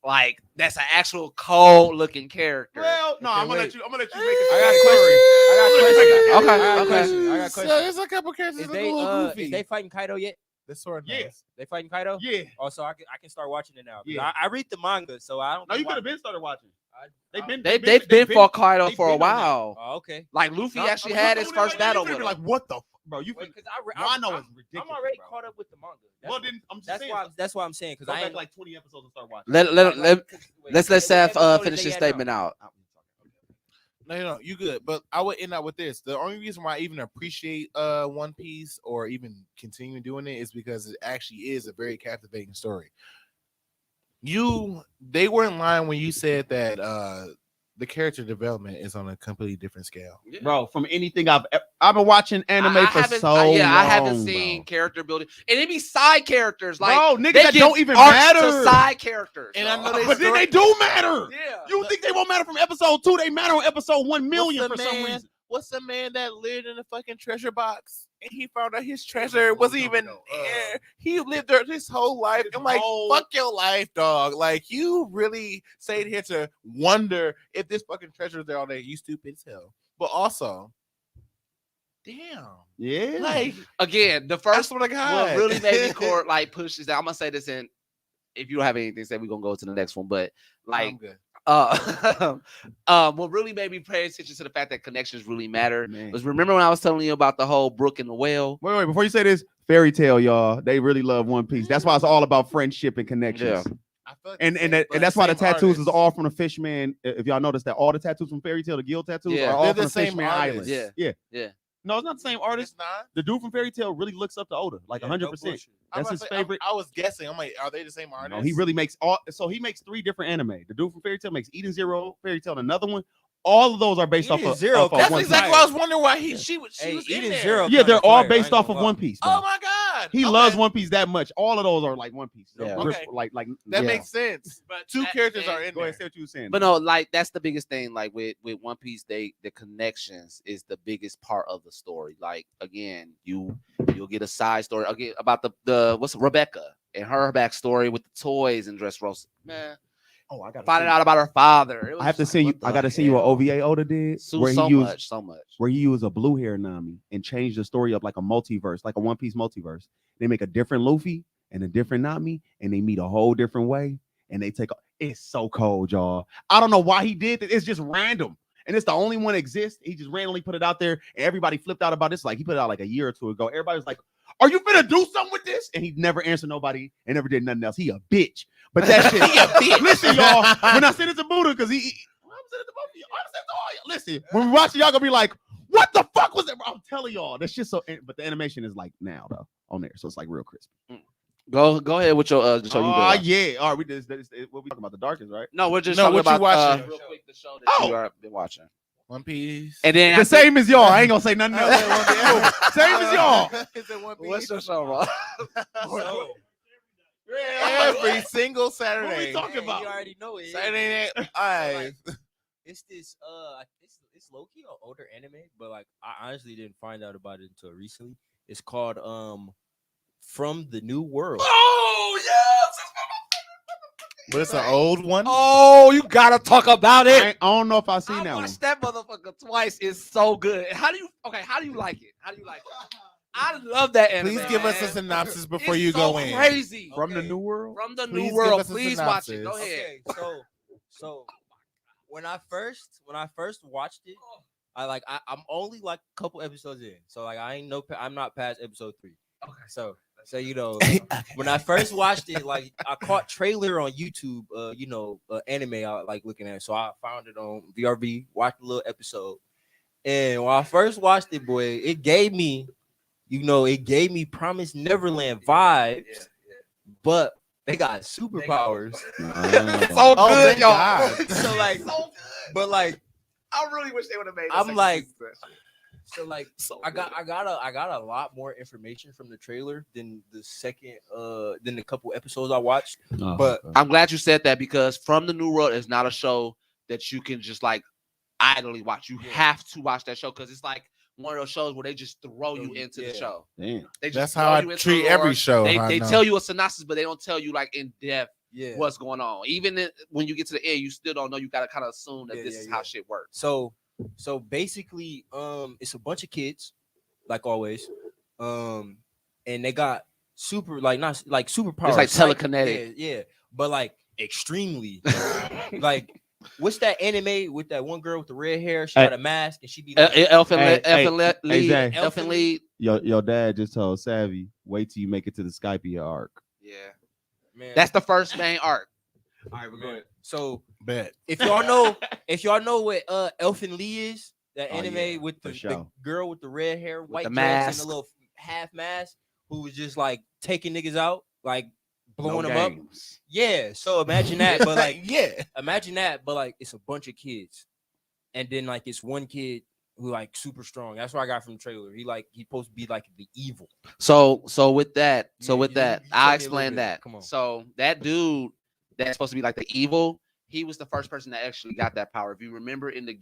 that's an actual cold looking character. Well, no, Okay, I'm gonna wait. let you make it. I got a question. I got a Okay. question. I got a So question. there's a couple characters Is that look a little goofy. they fighting Kaido yet? The sword Yeah. knows. They fighting Kaido? Yeah. Oh, so I can start watching it now. 'Cause Yeah. I read the manga, so I don't. No, you know could have why- been started watching. I- They've been for Kaido they've for a been on that. while. Oh, okay. Like Luffy No, actually I'm had his first battle with You're him. like, what the bro? You Wait, because I know it's ridiculous. I'm already bro. caught up with the manga. Well, then I'm just That's saying. why. That's why I'm saying because Go I back ain't like 20 episodes and start watching. Let's what Seth episode finish is his they at now? statement out. No, you good. But I would end up with this. The only reason why I even appreciate One Piece or even continue doing it is because it actually is a very captivating story. They were in line when you said that the character development is on a completely different scale. Bro, from anything I've been watching anime I for haven't- so long. I haven't seen character building, and it be side characters like bro, niggas they that give don't even arcs matter. to side characters. And I know dog. they But then they do matter. yeah. You think they won't matter from episode 2? They matter on episode 1 million for What's the some man- reason. What's the man that lived in a fucking treasure box and he found out his treasure wasn't even there? He lived there his whole life. I'm like, fuck your life, dog. Like, you really stayed here to wonder if this fucking treasure is there all day. You stupid as hell. But also, damn. Yeah. Like, Again, the I first swear to what God. really made me court like pushes that. I'm gonna say this in. If you don't have anything to say, we're gonna go to the next one. But like, I'm good. what really made me pay attention to the fact that connections really matter Man. was remember when I was telling you about the whole Brook and the whale. Wait, before you say this, fairy tale, y'all. They really love One Piece. That's why it's all about friendship and connections. Yeah. I feel like And the and, same- that, but and that's why the same tattoos is artist. all from the Fishman. If y'all notice that all the tattoos from Fairy Tale, the guild tattoos, Yeah. are all They're from the the same Fishman artist. Island. Yeah. Yeah. No, it's not the same artist. It's not. The dude from Fairy Tale really looks up to Oda, like 100%. I'm That's about his to say, favorite. I was guessing. I'm like, are they the same artist? No, he really makes all. So he makes 3 different anime. The dude from Fairy Tale makes Eden Zero, Fairy Tale, and another one. All of those are based off Eden of Zero, off of That's One exactly Piece. what I was wondering why she was Hey, in Eden there. Zero. Yeah, they're kinda all fire, based I off ain't of gonna One lie. Piece. Bro. Oh my god. He Okay. loves One Piece that much. All of those are like One Piece. Yeah. Okay. Like That yeah. makes sense. But 2 characters are in Go there. ahead, say what you were saying. But no, like that's the biggest thing. Like with One Piece, the connections is the biggest part of the story. Like again, you'll get a side story again about the what's Rebecca and her backstory with the toys and Dressrosa. Man, oh, I got finding out about her father. It was I have to just send like, you. what I got to the send you what hell? OVA Oda did, So, where he so used much, so much. where he used a blue hair Nami and changed the story up like a multiverse, like a One Piece multiverse. They make a different Luffy and a different Nami, and they meet a whole different way, and they take. It's so cold, y'all. I don't know why he did it. It's just random, and it's the only one that exists. He just randomly put it out there, and everybody flipped out about this. Like he put it out like a year or 2 ago. Everybody was like, "Are you finna do something with this?" And he never answered nobody and never did nothing else. He a bitch. But that shit. He a bitch. Listen, y'all. When I send it to Buddha, because I'm sending it to both of y'all. I'm sending it to all y'all. Listen, when we watch it, y'all gonna be like, What the fuck was that? Bro? I'm telling y'all, that shit so. But the animation is like now though on there, so it's like real crisp. Go ahead with your the show you Oh been yeah. All right, we did. What we talking about? The Darkest, right? No, we're just No, talking what you about watching? real quick the show that you have been watching. One Piece. And then The same as y'all. I ain't gonna say nothing else. Same as y'all. Is it One Piece? What's your show, bro? So, Every single Saturday. What we talking about? You already know it. Saturday night. All right. It's this it's low key an older anime, but like I honestly didn't find out about it until recently. It's called From the New World. Oh yes. But it's an old one. Oh, you gotta talk about it. I don't know if I've seen I that one. watched that motherfucker twice. It's so good. How do you like it? How do you like it? I love that anime. Please give us a man. synopsis before It's you so go in. Crazy. From the Okay. New World. From the Please New give World. us a Please watch it. Go synopsis. ahead. Okay, so when I first watched it, I'm only like a couple episodes in, so like I'm not past episode 3. Okay. So when I first watched it, like I caught trailer on YouTube, anime I like looking at, so I found it on VRV, watched a little episode, and when I first watched it, boy, it gave me Promised Neverland vibes, but they got superpowers. So Oh, good, thank y'all. God. So like, but like, I really wish they would have made. I'm like- so like, so I got a lot more information from the trailer than the couple episodes I watched. But I'm glad you said that because From the New World is not a show that you can just like idly watch. You have to watch that show because it's like one of those shows where they just throw you into the show. Damn. They just That's throw how I you into treat the every lore. show. They I know. tell you a synopsis, but they don't tell you like in depth yeah, what's going on. Even when you get to the end, you still don't know. You got to kind of assume that Yeah, this yeah, is yeah. how shit works. So basically, it's a bunch of kids, like always, and they got not like superpowers. It's like telekinetic. yeah, but like extremely, like. What's that anime with that one girl with the red hair? She got a mask and she be like, Elfin Zay. lead. Your dad just told Savvy, wait till you make it to the Skypia arc. Yeah, man. that's the first main arc. All right, we're man. So Bet. if y'all know what Elfin Lee is, that Oh, anime yeah, with for the sure. girl with the red hair, white the dress, mask. and a little half mask, who was just like taking niggas out, like blowing No them up. games. Yeah. So imagine that, but like yeah. imagine that, but like it's a bunch of kids, and then like it's one kid who like super strong. That's what I got from the trailer. He's supposed to be like the evil. So with that, You tell me a I little explained bit. that. Come on. So that dude that's supposed to be like the evil, he was the first person that actually got that power. If you remember in the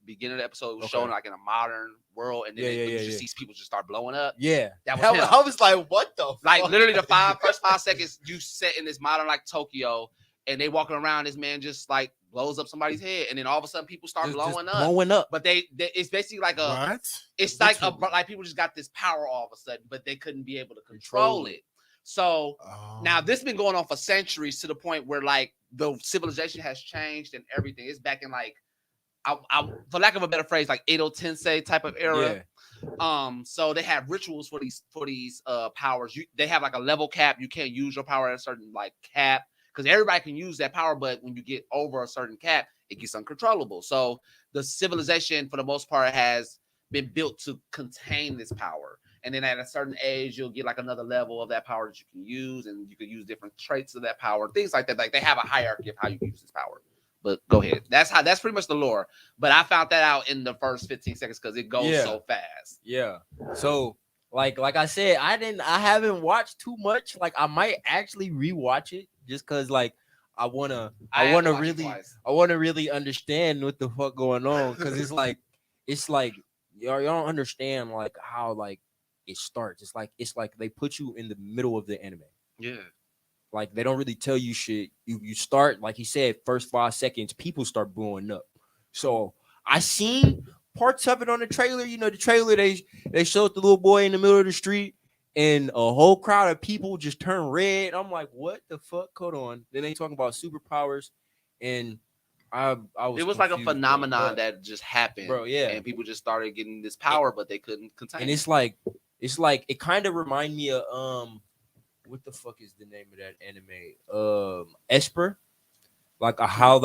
beginning of the episode, it was showing like in a modern world, and then you just see people just start blowing up. Yeah, That was him. I was like, what the? Like fuck? literally the first 5 seconds you set in this modern like Tokyo, and they walking around, this man just like blows up somebody's head, and then all of a sudden people start Just blowing up. blowing up. But they it's basically like a What? it's like like people just got this power all of a sudden, but they couldn't be able to control it. So now this has been going on for centuries to the point where like the civilization has changed and everything. It's back in like I for lack of a better phrase, like Edo Tensei type of era. Yeah. So they have rituals for these powers. They have like a level cap. You can't use your power at a certain like cap because everybody can use that power, but when you get over a certain cap, it gets uncontrollable. So the civilization, for the most part, has been built to contain this power. And then at a certain age, you'll get like another level of that power that you can use, and you can use different traits of that power, things like that. Like they have a hierarchy of how you can use this power. But go ahead. That's pretty much the lore. But I found that out in the first 15 seconds because it goes so fast. Yeah. So like I said, I haven't watched too much. Like I might actually rewatch it just because like I wanna really understand what the fuck going on. Cause it's like y'all don't understand like how like it starts. It's like they put you in the middle of the anime. Yeah. Like they don't really tell you shit. You start, like he said, first 5 seconds, people start blowing up. So I seen parts of it on the trailer. You know, the trailer they showed the little boy in the middle of the street, and a whole crowd of people just turn red. I'm like, what the fuck? Hold on. Then they talking about superpowers, and I was. It was like a confused, phenomenon bro. that just happened, Bro, yeah. and people just started getting this power, but they couldn't contain And it. it's like it kind of remind me of what the fuck is the name of that anime? Esper. how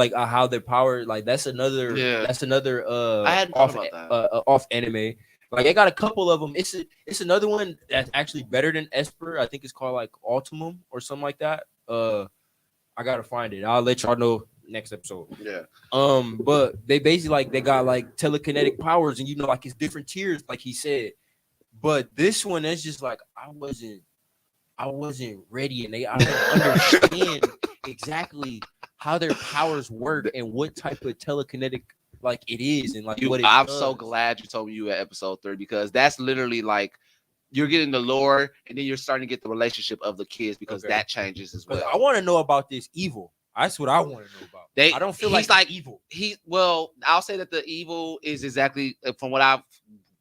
their power, like that's another I hadn't thought about that. off anime. Like they got a couple of them. It's another one that's actually better than Esper. I think it's called like Ultimum or something like that. I gotta find it. I'll let y'all know next episode. Yeah. But they basically like they got like telekinetic powers, and like it's different tiers, like he said. But this one is just like I wasn't ready, and I don't understand exactly how their powers work and what type of telekinetic like it is, and like what it I'm does. so glad you told me you at episode 3 because that's literally like you're getting the lore and then you're starting to get the relationship of the kids because that changes as well. I want to know about this evil. That's what I want to know about. I don't feel he's like evil. I'll say that the evil is exactly from what I've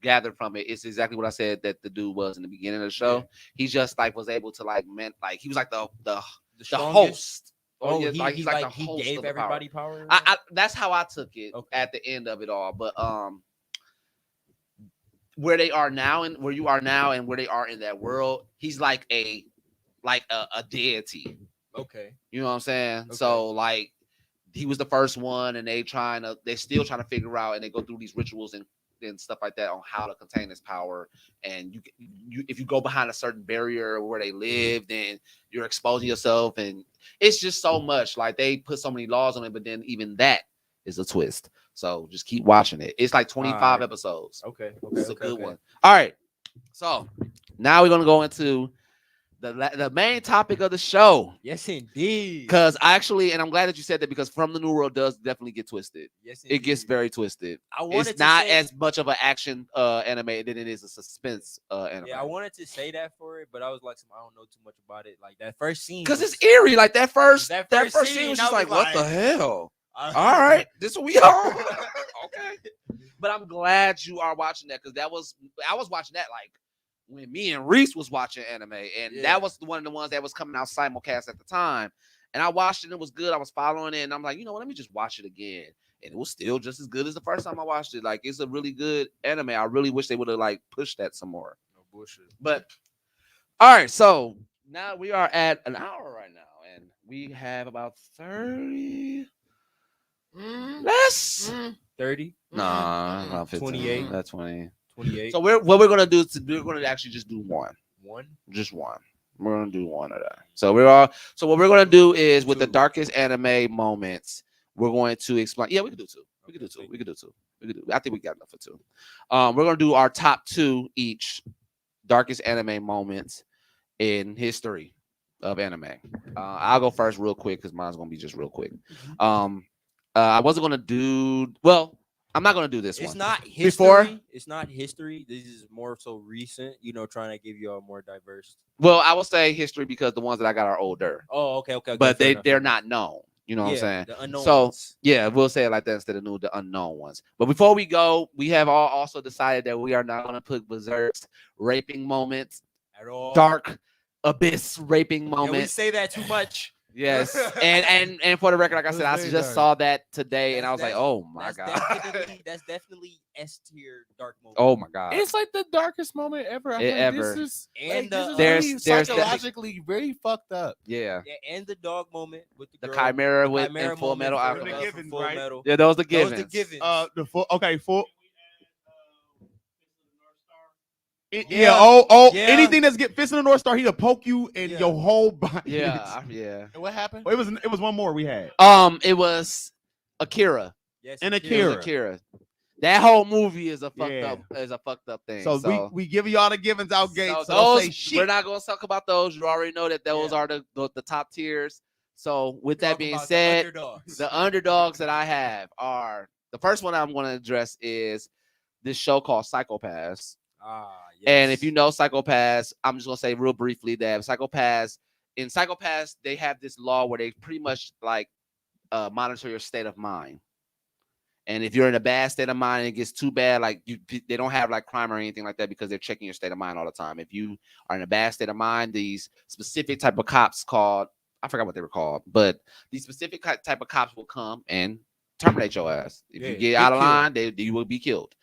gathered from it. It's exactly what I said that the dude was in the beginning of the show. Yeah. He just like was able to like he was like the host. Oh, he gave everybody power. That's how I took it at the end of it all. But where they are now and where you are now and where they are in that world, he's like a deity. Okay. You know what I'm saying? Okay. So like he was the first one, and they're still trying to figure out, and they go through these rituals and stuff like that on how to contain this power. And you if you go behind a certain barrier where they live, then you're exposing yourself, and it's just so much. Like they put so many laws on it, but then even that is a twist. So just keep watching it. It's like 25 episodes. Okay. It's a good one. All right. So now we're gonna go into the main topic of the show. Yes, indeed. Because actually, and I'm glad that you said that, because From the New World does definitely get twisted. Yes, indeed. It gets very twisted. It's not as much of an action anime than it is a suspense anime. Yeah, I wanted to say that for it, but I was like, I don't know too much about it. Like that first scene, because it's eerie. Like that first scene was just like, what the hell? All right, this what we are. Okay, but I'm glad you are watching that, because I was watching that like when me and Reese was watching anime, and that was one of the ones that was coming out simulcast at the time. And I watched it, and it was good. I was following it, and I'm like, you know what? Let me just watch it again. And it was still just as good as the first time I watched it. Like, it's a really good anime. I really wish they would have like pushed that some more. No bullshit. But all right, so now we are at an hour right now, and we have about 30. Less 30. Nah, about 15. 28. That's 20. 28. So what we're gonna do is we're gonna actually just do one. Just one. We're gonna do one of that. So what we're gonna do is with the darkest anime moments, we're going to explain. Yeah, we can do two. We can do two. I think we got enough for two. We're gonna do our top 2 each darkest anime moments in history of anime. I'll go first real quick because mine's gonna be just real quick. I wasn't gonna do I'm not gonna do this one. It's not history. It's not history. This is more so recent. Trying to give you a more diverse. Well, I will say history because the ones that I got are older. Oh, okay. But they're not known. You know what I'm saying? The unknown ones. Yeah, we'll say it like that instead of the unknown ones. But before we go, we have also decided that we are not gonna put Berserk's raping moments at all. Dark abyss raping moments. We say that too much. Yes, and for the record, like I said, I just saw that today, and I was like, "Oh my god, that's definitely S tier dark moment." Oh my god, it's like the darkest moment ever. Ever. This is there's psychologically very fucked up. Yeah, and the dog moment with the girl, chimera with Full Metal Alchemist. Full Metal. Yeah, those the givens. Anything that's get fist in the North Star, he'll poke you in your whole body. Yeah. And what happened? It was one more we had. It was Akira. Yes, and Akira. That whole movie is a fucked up thing. So we give y'all the givens out gates. So we're not gonna talk about those. You already know that those are the top tiers. So with that being said, the underdogs that I have are the first one I'm gonna address is this show called Psychopaths. Yes. And if you know Psychopaths, I'm just gonna say real briefly that in Psychopaths, they have this law where they pretty much like monitor your state of mind. And if you're in a bad state of mind and it gets too bad, like they don't have like crime or anything like that because they're checking your state of mind all the time. If you are in a bad state of mind, these specific type of cops called, I forgot what they were called, but these specific type of cops will come and terminate your ass. If you get out of line, you will be killed.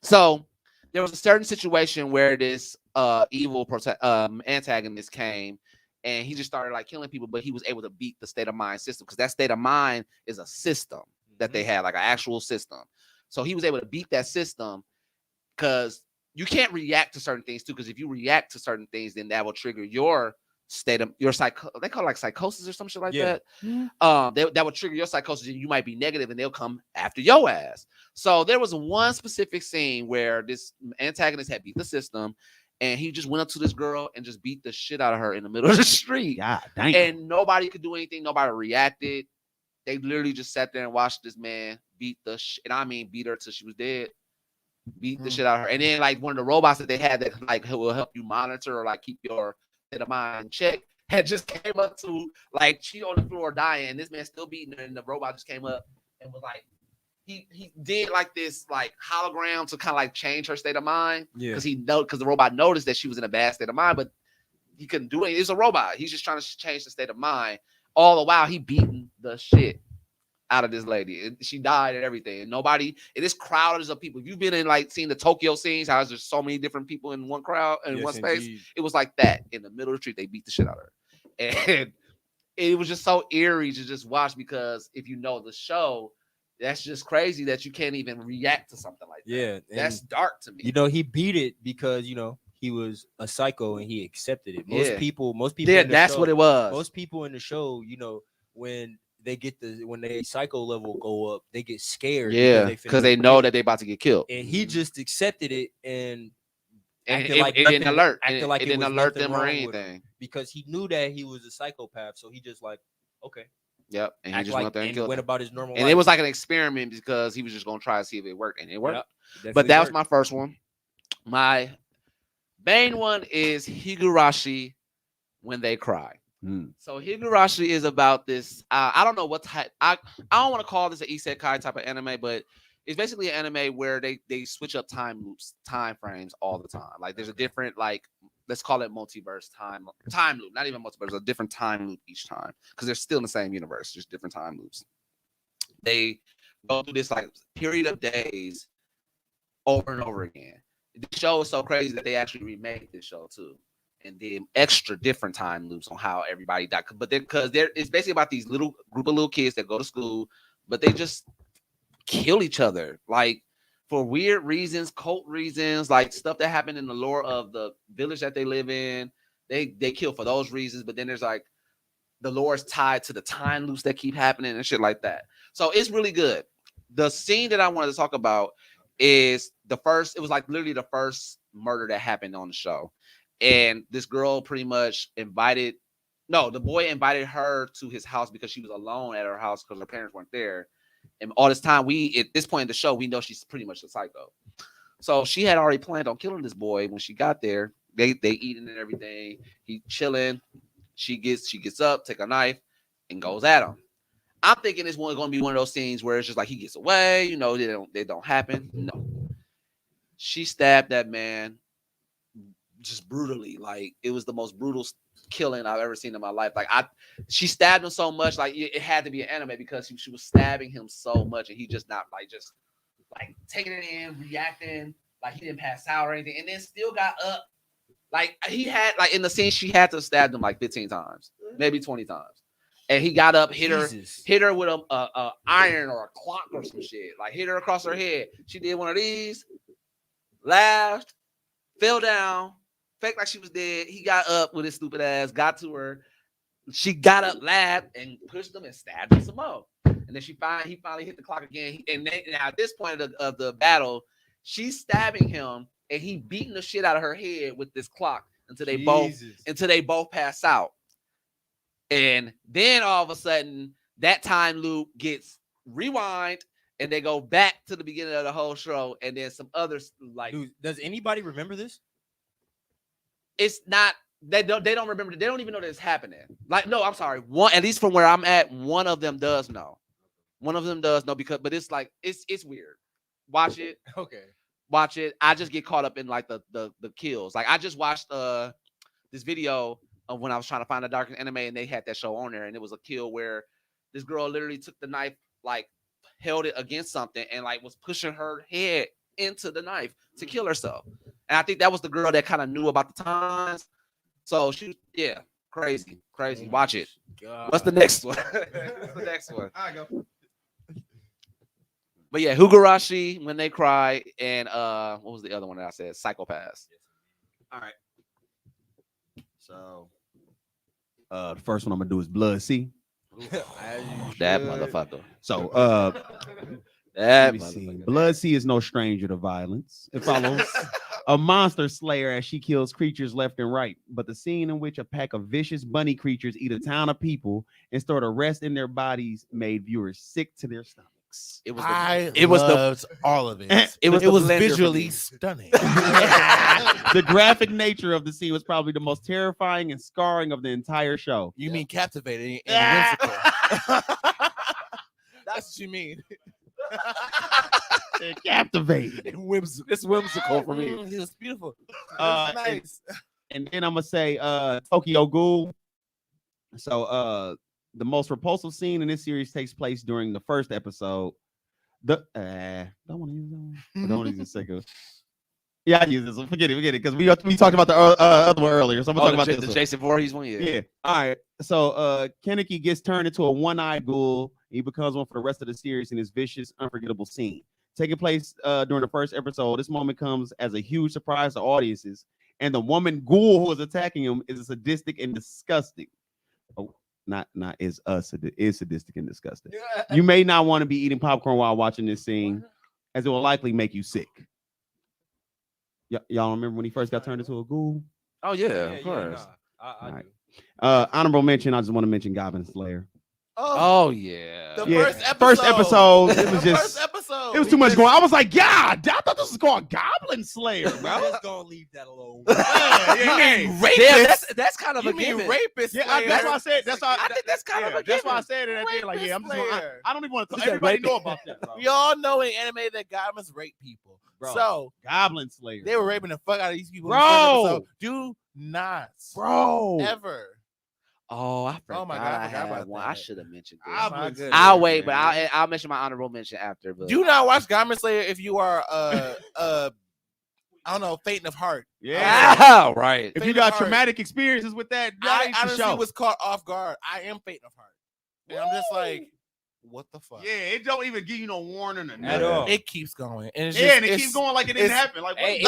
So there was a certain situation where this evil antagonist came and he just started like killing people, but he was able to beat the state of mind system because that state of mind is a system that they had, like an actual system. So he was able to beat that system because you can't react to certain things too. Because if you react to certain things, then that will trigger your state of your they call it like psychosis or some shit like that. That would trigger your psychosis, and you might be negative, and they'll come after your ass. So there was one specific scene where this antagonist had beat the system, and he just went up to this girl and just beat the shit out of her in the middle of the street. God damn. And nobody could do anything. Nobody reacted. They literally just sat there and watched this man beat the shit. And I mean, beat her till she was dead. Beat the shit out of her. And then, like, one of the robots that they had that, like, will help you monitor or, like, keep your state of mind in check had just came up to, like, she on the floor dying. And this man still beating her. And the robot just came up and was like, he did, like, this, like, hologram to kind of, like, change her state of mind. Because because the robot noticed that she was in a bad state of mind, but he couldn't do it. It's a robot. He's just trying to change the state of mind. All the while, he beating the shit out of this lady. She died and everything. And nobody, it is crowds of people. If you've been in, like, seeing the Tokyo scenes, how there's so many different people in one crowd, in one space. Indeed. It was like that. In the middle of the street, they beat the shit out of her. And it was just so eerie to just watch because if you know the show, that's just crazy that you can't even react to something like that. Yeah. That's dark to me. You know, he beat it because, you know, he was a psycho and he accepted it. Most people Yeah, in the that's show, what it was. Most people in the show, you know, when they psycho level go up, they get scared. Yeah, because they know that they about to get killed. And he just accepted it and it didn't alert. Acted like it didn't was alert nothing them or wrong with him anything. because he knew that he was a psychopath. So he just like, okay. Yep, and he Act just like, went there and and killed went him. about his normal And life. it was like an experiment because he was just gonna try to see if it worked, and it worked. Yep, But that was definitely my first one. My main one is Higurashi When They Cry. So Higurashi is about this. I don't know what type. I don't want to call this an isekai type of anime, but it's basically an anime where they switch up time loops, time frames all the time. Like there's a different, like, let's call it multiverse time loop, not even multiverse, a different time loop each time because they're still in the same universe, just different time loops. They go through this like period of days over and over again. The show is so crazy that they actually remade this show too and did extra different time loops on how everybody died. But because it's basically about these little group of little kids that go to school, but they just kill each other like for weird reasons, cult reasons, like stuff that happened in the lore of the village that they live in. They kill for those reasons, but then there's like the lore is tied to the time loops that keep happening and shit like that. So it's really good. The scene that I wanted to talk about is it was like literally the first murder that happened on the show. And this girl pretty much the boy invited her to his house because she was alone at her house because her parents weren't there. And all this time, at this point in the show, we know she's pretty much a psycho. So she had already planned on killing this boy when she got there. They eating and everything. He chilling. She gets up, take a knife, and goes at him. I'm thinking it's going to be one of those scenes where it's just like he gets away. You know, they don't happen. No. She stabbed that man just brutally. Like it was the most brutal killing I've ever seen in my life. Like she stabbed him so much, like it had to be an anime because she was stabbing him so much, and he just not like just like taking it in, reacting like he didn't pass out or anything, and then still got up. Like he had like in the scene, she had to stab him like 15 times, maybe 20 times, and he got up, hit her with a iron or a clock or some shit, like hit her across her head. She did one of these, laughed, fell down. Fake like she was dead. He got up with his stupid ass, got to her. She got up, laughed, and pushed him and stabbed him some more. And then he finally hit the clock again. Now at this point of the battle, she's stabbing him, and he beating the shit out of her head with this clock until they both pass out. And then all of a sudden, that time loop gets rewind, and they go back to the beginning of the whole show, and then some others like. Dude, does anybody remember this? It's not they don't remember. They don't even know that it's happening. Like, no, I'm sorry. One, at least from where I'm at, one of them does know. One of them does know but it's like it's weird. Watch it. Okay. Watch it. I just get caught up in like the kills. Like I just watched this video of when I was trying to find a dark anime and they had that show on there, and it was a kill where this girl literally took the knife, like held it against something and like was pushing her head into the knife to kill herself. And I think that was the girl that kind of knew about the times. So Crazy. Oh my Watch it. God. What's the next one? What's the next one? I go. But yeah, Higurashi, When They Cry, and what was the other one that I said? Psychopaths. All right. So, the first one I'm gonna do is Blood Sea. That should. motherfucker. So, That let me see. motherfucker. Blood Sea is no stranger to violence. It follows a monster slayer as she kills creatures left and right. But the scene in which a pack of vicious bunny creatures eat a town of people and store the rest in their bodies made viewers sick to their stomachs. It was I it was the loved all of it. it was It the was blender for visually me. stunning. The graphic nature of the scene was probably the most terrifying and scarring of the entire show. You mean captivating and whimsical? That's what you mean. Captivating. whimsical. It's whimsical for me. It was beautiful. Uh, Nice. And then I'm gonna say Tokyo Ghoul. So the most repulsive scene in this series takes place during the first episode. Don't want to use that one. I don't want to use the second. Yeah, I use this one. Forget it, because we talked about the other one earlier. So I'm gonna talk about the this. Jason Voorhees one. Yeah. All right. So Kaneki gets turned into a one-eyed ghoul. He becomes one for the rest of the series in his vicious, unforgettable scene. Taking place during the first episode, this moment comes as a huge surprise to audiences. And the woman ghoul who is attacking him is sadistic and disgusting. Oh, not is sadistic and disgusting. You may not want to be eating popcorn while watching this scene, as it will likely make you sick. Y'all remember when he first got turned into a ghoul? Oh yeah, of course. I Alright. do. Honorable mention. I just want to mention Goblin Slayer. Oh yeah. The Yeah, first episode. First episode, it was The just first episode. it was too much going. I was like, God, I thought this was called Goblin Slayer, bro. I'm just gonna leave that alone. Damn, that's kind of You a mean given. rapist? Yeah, Slayer. that's why I said. That's why I think that's kind of a That's why I given. said it at the end. Like, yeah, I'm just. Slayer. I don't even want to. Is that Everybody rapist? know about that, bro. We all know in anime that goblins rape people. Bro. So Goblin Slayer. they were raping the fuck out of these people. in Bro. the first episode. Do not, bro. ever. Oh, I forgot. Oh my God, I I forgot had about one. that. I should have mentioned this. Goblin my Slayer, goodness. I'll wait, but man. I'll mention my honorable mention after. But Do not watch Goblin Slayer if you are I don't know, faint of heart. Yeah. Ah, right. If you Faint of got heart. traumatic experiences with that, I that honestly show. was caught off guard. I am faint of heart. And I'm just like, what the fuck? Yeah, it don't even give you no warning or At nothing. all. It keeps going. And it's Yeah, just, and it keeps going like it didn't it's- happen. Like, what? Hey,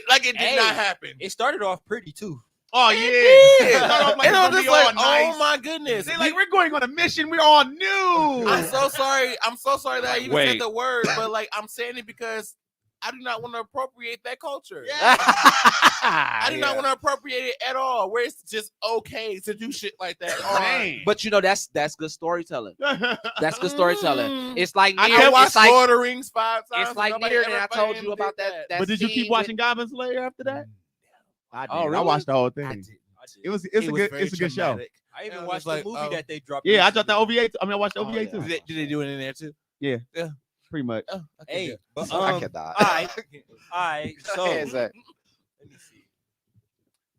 Like it did Hey. not happen. It started off pretty too. Oh It yeah. did. It started off like And it's I gonna was be just like, all nice. oh my goodness. They're like, we're going on a mission. We're all new. I'm so sorry. I'm so sorry that I Like, even wait. said the word, but like I'm saying it because I do not want to appropriate that culture. I I do not want to appropriate it at all. Where it's just okay to do shit like that. Man. But you know that's good storytelling. That's good storytelling. It's like I near, can watch it's like Lord of the Rings 5 times. it's like and nobody near, and ever I told fucking you about did that. But did you scene keep with- watching Goblin Slayer after that? I did. Oh, I really? watched the whole thing. I did. It's It a was good very it's a good show. traumatic. I even I was watched like, the movie oh. that they dropped. Yeah, I recently. dropped that OVA. I watched the Oh, OVA yeah. too. Did they do it in there too? Pretty much. Oh, okay, Hey, good. but I cannot. all right, all right. So Yeah, let exactly. me see.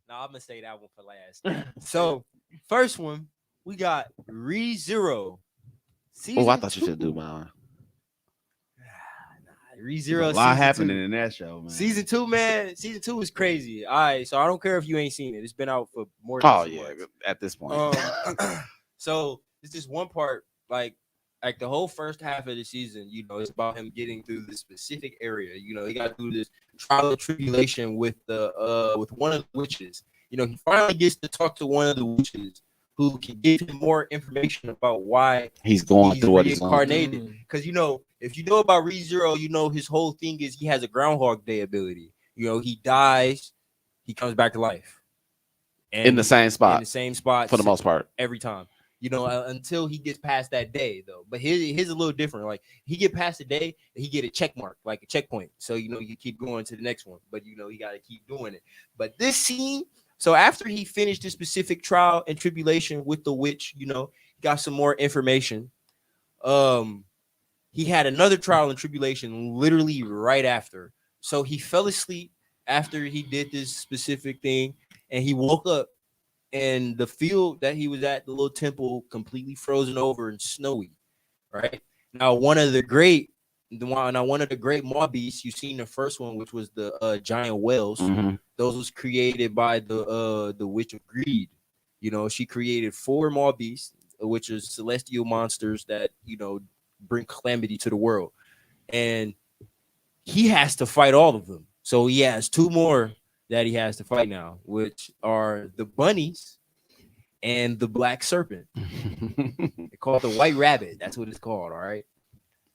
Now I'm gonna say that one for last. So first one we got ReZero. Oh, I thought you should do mine. ReZero. There's a lot happening in that show, man. Season 2, man. Season 2 is crazy. All right, so I don't care if you ain't seen it. It's been out for more than Oh 2 yeah, months. at this point. So it's just one part, like the whole first half of the season, you know, it's about him getting through this specific area. You know, he got through this trial and tribulation with with one of the witches. You know, he finally gets to talk to one of the witches who can give him more information about why He's going he's through what he's going through. reincarnated. Because you know, if you know about ReZero, you know his whole thing is he has a Groundhog Day ability. You know, he dies, he comes back to life, In the same in spot the same spot for the most part. every time. You know, until he gets past that day, though. But his a little different. Like he get past the day, he get a check mark, like a checkpoint. So you know, you keep going to the next one. But you know, you got to keep doing it. But this scene, so after he finished the specific trial and tribulation with the witch, you know, got some more information. He had another trial and tribulation literally right after. So he fell asleep after he did this specific thing, and he woke up. And the field that he was at, the little temple, completely frozen over and snowy. Right now, one of the great mob beasts you've seen the first one, which was the giant whales. Mhm. Those was created by the witch of greed. You know, she created 4 Maw beasts, which are celestial monsters that, you know, bring calamity to the world. And he has to fight all of them. So he has 2 more that he has to fight now, which are the bunnies and the black serpent. They call it the white rabbit. That's what it's called. All right.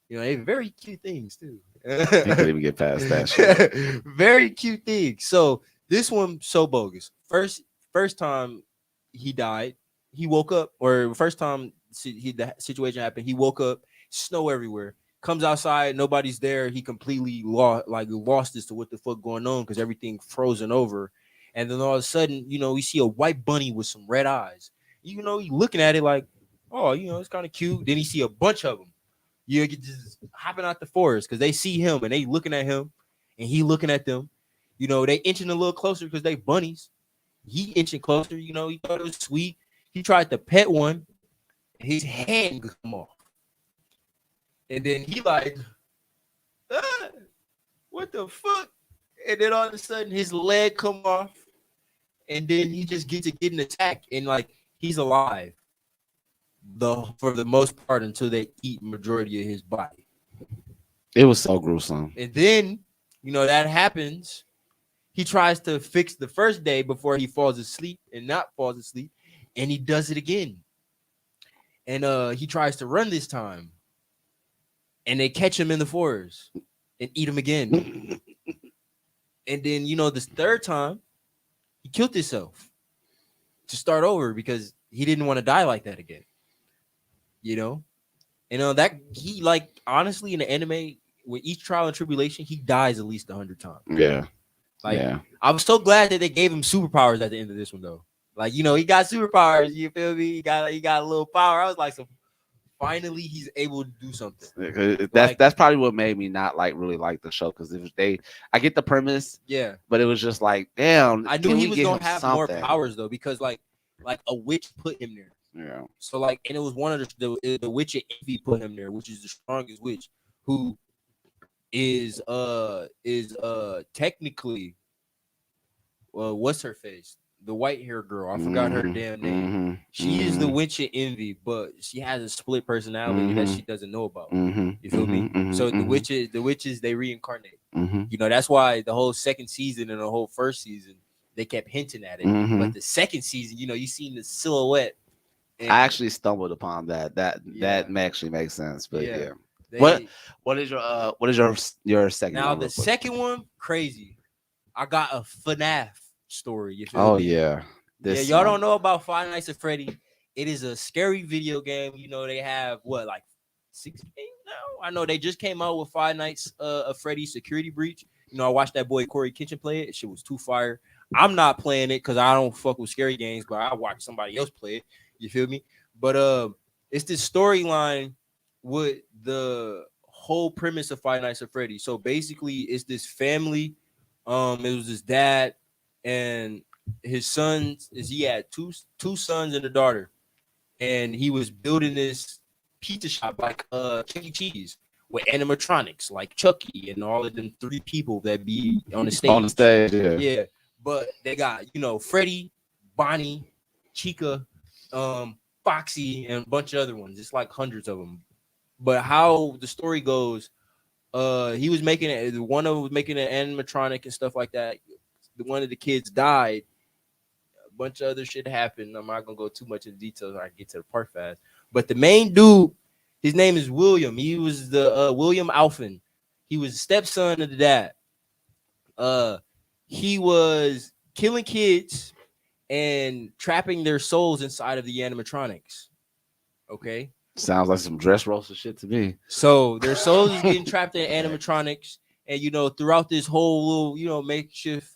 You know, they're very cute things too. You couldn't even get past that shit. Very cute things. So this one so bogus. First time he died, he woke up, or first time the situation happened, he woke up, snow everywhere. Comes outside, nobody's there. He completely lost as to what the fuck going on because everything frozen over. And then all of a sudden, you know, we see a white bunny with some red eyes. You know, he looking at it like, oh, you know, it's kind of cute. Then he see a bunch of them. You get just hopping out the forest because they see him and they looking at him and he looking at them. You know, they inching a little closer because they bunnies. He inching closer. You know, he thought it was sweet. He tried to pet one. His hand come off. And then he like, what the fuck? And then all of a sudden his leg come off. And then he just gets to getting attacked. And like he's alive for the most part until they eat majority of his body. It was so gruesome. And then, you know, that happens. He tries to fix the first day before he falls asleep and not falls asleep. And he does it again. And he tries to run this time. And they catch him in the forest and eat him again. And then, you know, this third time, he killed himself to start over because he didn't want to die like that again. You know? And that he, like, honestly, in the anime, with each trial and tribulation, he dies at least 100 times. Yeah. Like, yeah. I was so glad that they gave him superpowers at the end of this one, though. Like, you know, he got superpowers. You feel me? He got a little power. I was like, so finally, he's able to do something. That's probably what made me not really like the show because I get the premise, yeah, but it was just like, damn. I knew he was gonna have more powers though because like a witch put him there. Yeah. So like, and it was one of the witch of Envy put him there, which is the strongest witch, who is technically, what's her face? The white hair girl. I forgot her damn name. She is the witch of Envy, but she has a split personality that she doesn't know about. You feel me? So the witches, they reincarnate. You know, that's why the whole second season and the whole first season, they kept hinting at it. But the second season, you know, you seen the silhouette. I actually stumbled upon that. That actually makes sense. But yeah. What is your second now one? The second one, crazy. I got a FNAF story. You feel Oh me? yeah. Y'all don't know about Five Nights at Freddy. It is a scary video game. You know, they have like 6 games now. I know they just came out with Five Nights of Freddy Security Breach. You know, I watched that boy Corey Kitchen play it. Shit was too fire. I'm not playing it because I don't fuck with scary games, but I watch somebody else play it. You feel me? But it's this storyline with the whole premise of Five Nights at Freddy. So basically, it's this family. It was his dad and his sons. He had two sons and a daughter, and he was building this pizza shop like Chuck E. Cheese with animatronics like Chucky and all of them 3 people that be on the stage. On the stage, yeah. Yeah, but they got, you know, Freddy, Bonnie, Chica, Foxy, and a bunch of other ones. It's like hundreds of them. But how the story goes, he was making it. One of them was making an animatronic and stuff like that. One of the kids died. A bunch of other shit happened. I'm not gonna go too much in details. I get to the part fast. But the main dude, his name is William. He was the William Alphen. He was the stepson of the dad. He was killing kids and trapping their souls inside of the animatronics. Okay. Sounds like some dress roaster shit to me. So their souls is getting trapped in animatronics, and you know, throughout this whole little, you know, makeshift,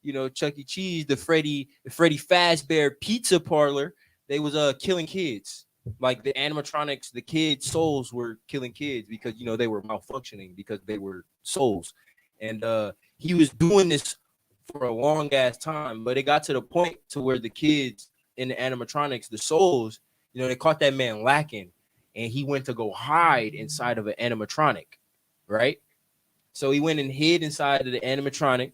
you know, Chuck E. Cheese, the Freddy Fazbear Pizza Parlor, they was killing kids. Like the animatronics, the kids' souls were killing kids because, you know, they were malfunctioning because they were souls. And he was doing this for a long ass time, but it got to the point to where the kids in the animatronics, the souls, you know, they caught that man lacking, and he went to go hide inside of an animatronic, right? So he went and hid inside of the animatronic,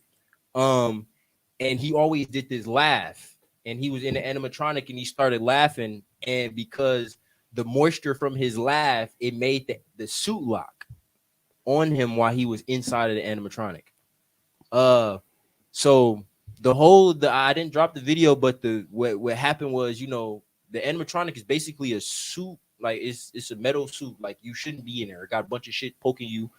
and he always did this laugh, and he was in the animatronic, and he started laughing, and because the moisture from his laugh, it made the suit lock on him while he was inside of the animatronic. So I didn't drop the video, but what happened was, you know, the animatronic is basically a suit, like it's a metal suit, like you shouldn't be in there. It got a bunch of shit poking you.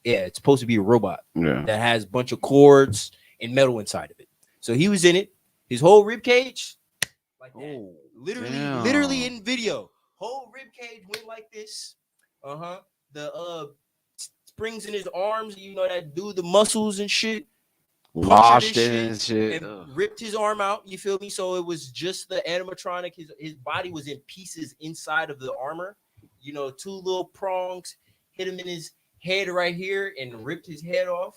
Yeah, it's supposed to be a robot that has a bunch of cords and metal inside of it. So he was in it, his whole rib cage, like that. Literally in video, whole rib cage went like this. The springs in his arms, you know, that do the muscles and shit. Washed it and shit. And ripped his arm out. You feel me? So it was just the animatronic. His body was in pieces inside of the armor. You know, 2 little prongs hit him in his head right here and ripped his head off.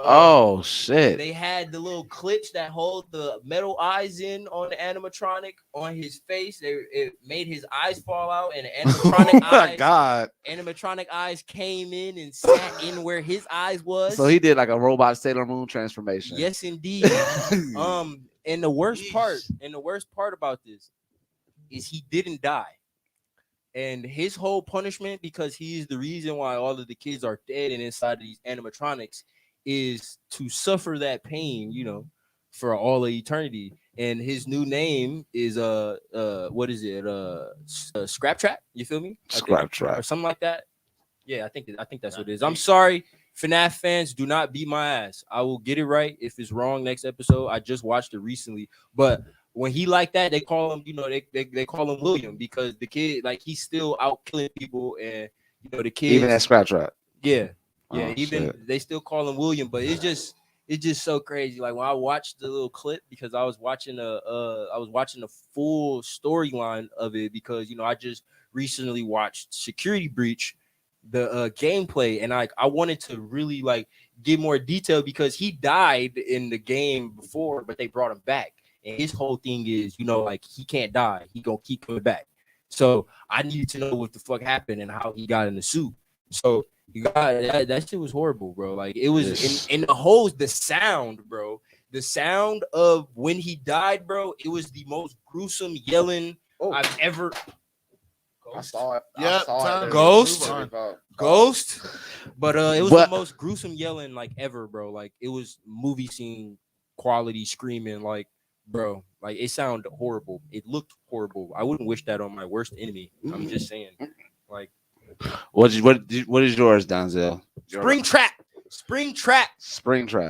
Oh shit! They had the little clips that hold the metal eyes in on the animatronic on his face. It made his eyes fall out, and the animatronic animatronic eyes came in and sat in where his eyes was. So he did like a robot Sailor Moon transformation. Yes, indeed. And the worst part about this is he didn't die. And his whole punishment, because he is the reason why all of the kids are dead and inside of these animatronics, is to suffer that pain, you know, for all of eternity. And his new name is what is it? Scrap Trap. You feel me? Scrap Trap or something like that. Yeah, I think that's what it is. I'm sorry, FNAF fans, do not beat my ass. I will get it right if it's wrong next episode. I just watched it recently, but when he like that, they call him, you know, they call him William, because the kid, like, he's still out killing people, and you know the kids even at Scrap Trap. Yeah. Oh, even shit. They still call him William, but it's just so crazy. Like when I watched the little clip, because I was watching a full storyline of it, because you know I just recently watched Security Breach, the gameplay, and I wanted to really like get more detail, because he died in the game before, but they brought him back, and his whole thing is, you know, like he can't die, he gonna keep coming back. So I needed to know what the fuck happened and how he got in the suit. So you got that shit was horrible, bro. Like it was in the sound, bro. The sound of when he died, bro. It was the most gruesome yelling I've ever. I saw it. Yeah, Ghost. But it was the most gruesome yelling like ever, bro. Like it was movie scene quality screaming, like, bro. Like it sounded horrible. It looked horrible. I wouldn't wish that on my worst enemy. I'm just saying, like. What is yours, Donzel? Spring Trap.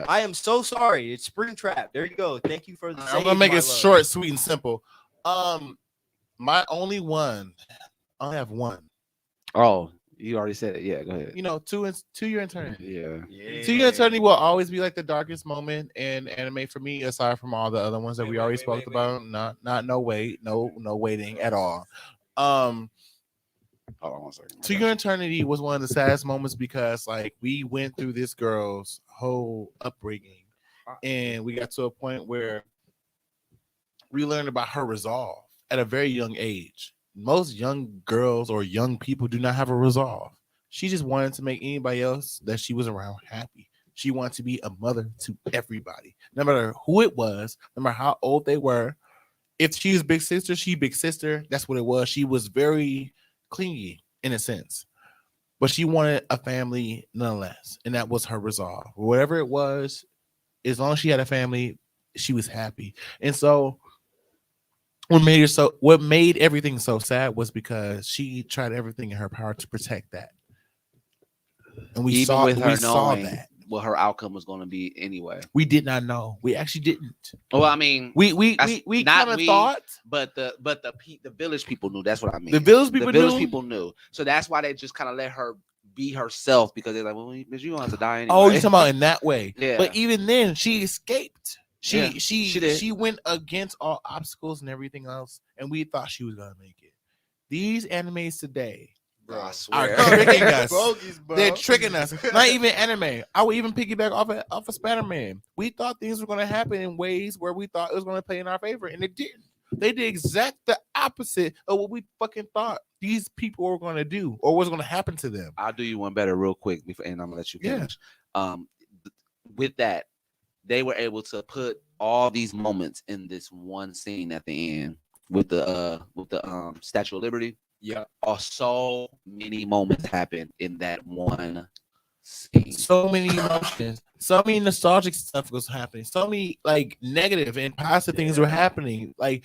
I am so sorry. It's Spring Trap. There you go. Thank you for the. I'm gonna make it short, sweet, and simple. My only one. I only have one. Oh, you already said it. Yeah, go ahead. You know, 2 Year Eternity. Yeah. 2 Year Eternity will always be like the darkest moment in anime for me, aside from all the other ones that we already spoke about. Not no waiting at all. Hold on one second. 2 Year Eternity was one of the saddest moments, because like we went through this girl's whole upbringing, and we got to a point where we learned about her resolve at a very young age. Most young girls or young people do not have a resolve. She just wanted to make anybody else that she was around happy. She wanted to be a mother to everybody, no matter who it was, no matter how old they were. If she was big sister, she big sister. That's what it was. She was very clingy in a sense, but she wanted a family nonetheless, and that was her resolve. Whatever it was, as long as she had a family, she was happy. And so what made everything so sad was because she tried everything in her power to protect that, and we saw that what her outcome was going to be anyway. We did not know. We actually didn't. Well, I mean, we kind of thought, but the village people knew. That's what I mean. The village people knew. So that's why they just kind of let her be herself, because they're like, well, you don't have to die anyway. Oh, you're talking about in that way. Yeah. But even then, she escaped. She did. She went against all obstacles and everything else, and we thought she was gonna make it. These animes today, bro, I are swear, tricking us. Bogies, bro. They're tricking us. Not even anime. I would even piggyback off of Spider-Man. We thought things were going to happen in ways where we thought it was going to play in our favor, and it didn't. They did exact the opposite of what we fucking thought these people were going to do or what's going to happen to them. I'll do you one better real quick, and I'm gonna let you finish. With that, they were able to put all these moments in this one scene at the end with the Statue of Liberty. Yeah. So many moments happen in that one scene. So many emotions, so many nostalgic stuff was happening, so many like negative and positive things were happening. Like,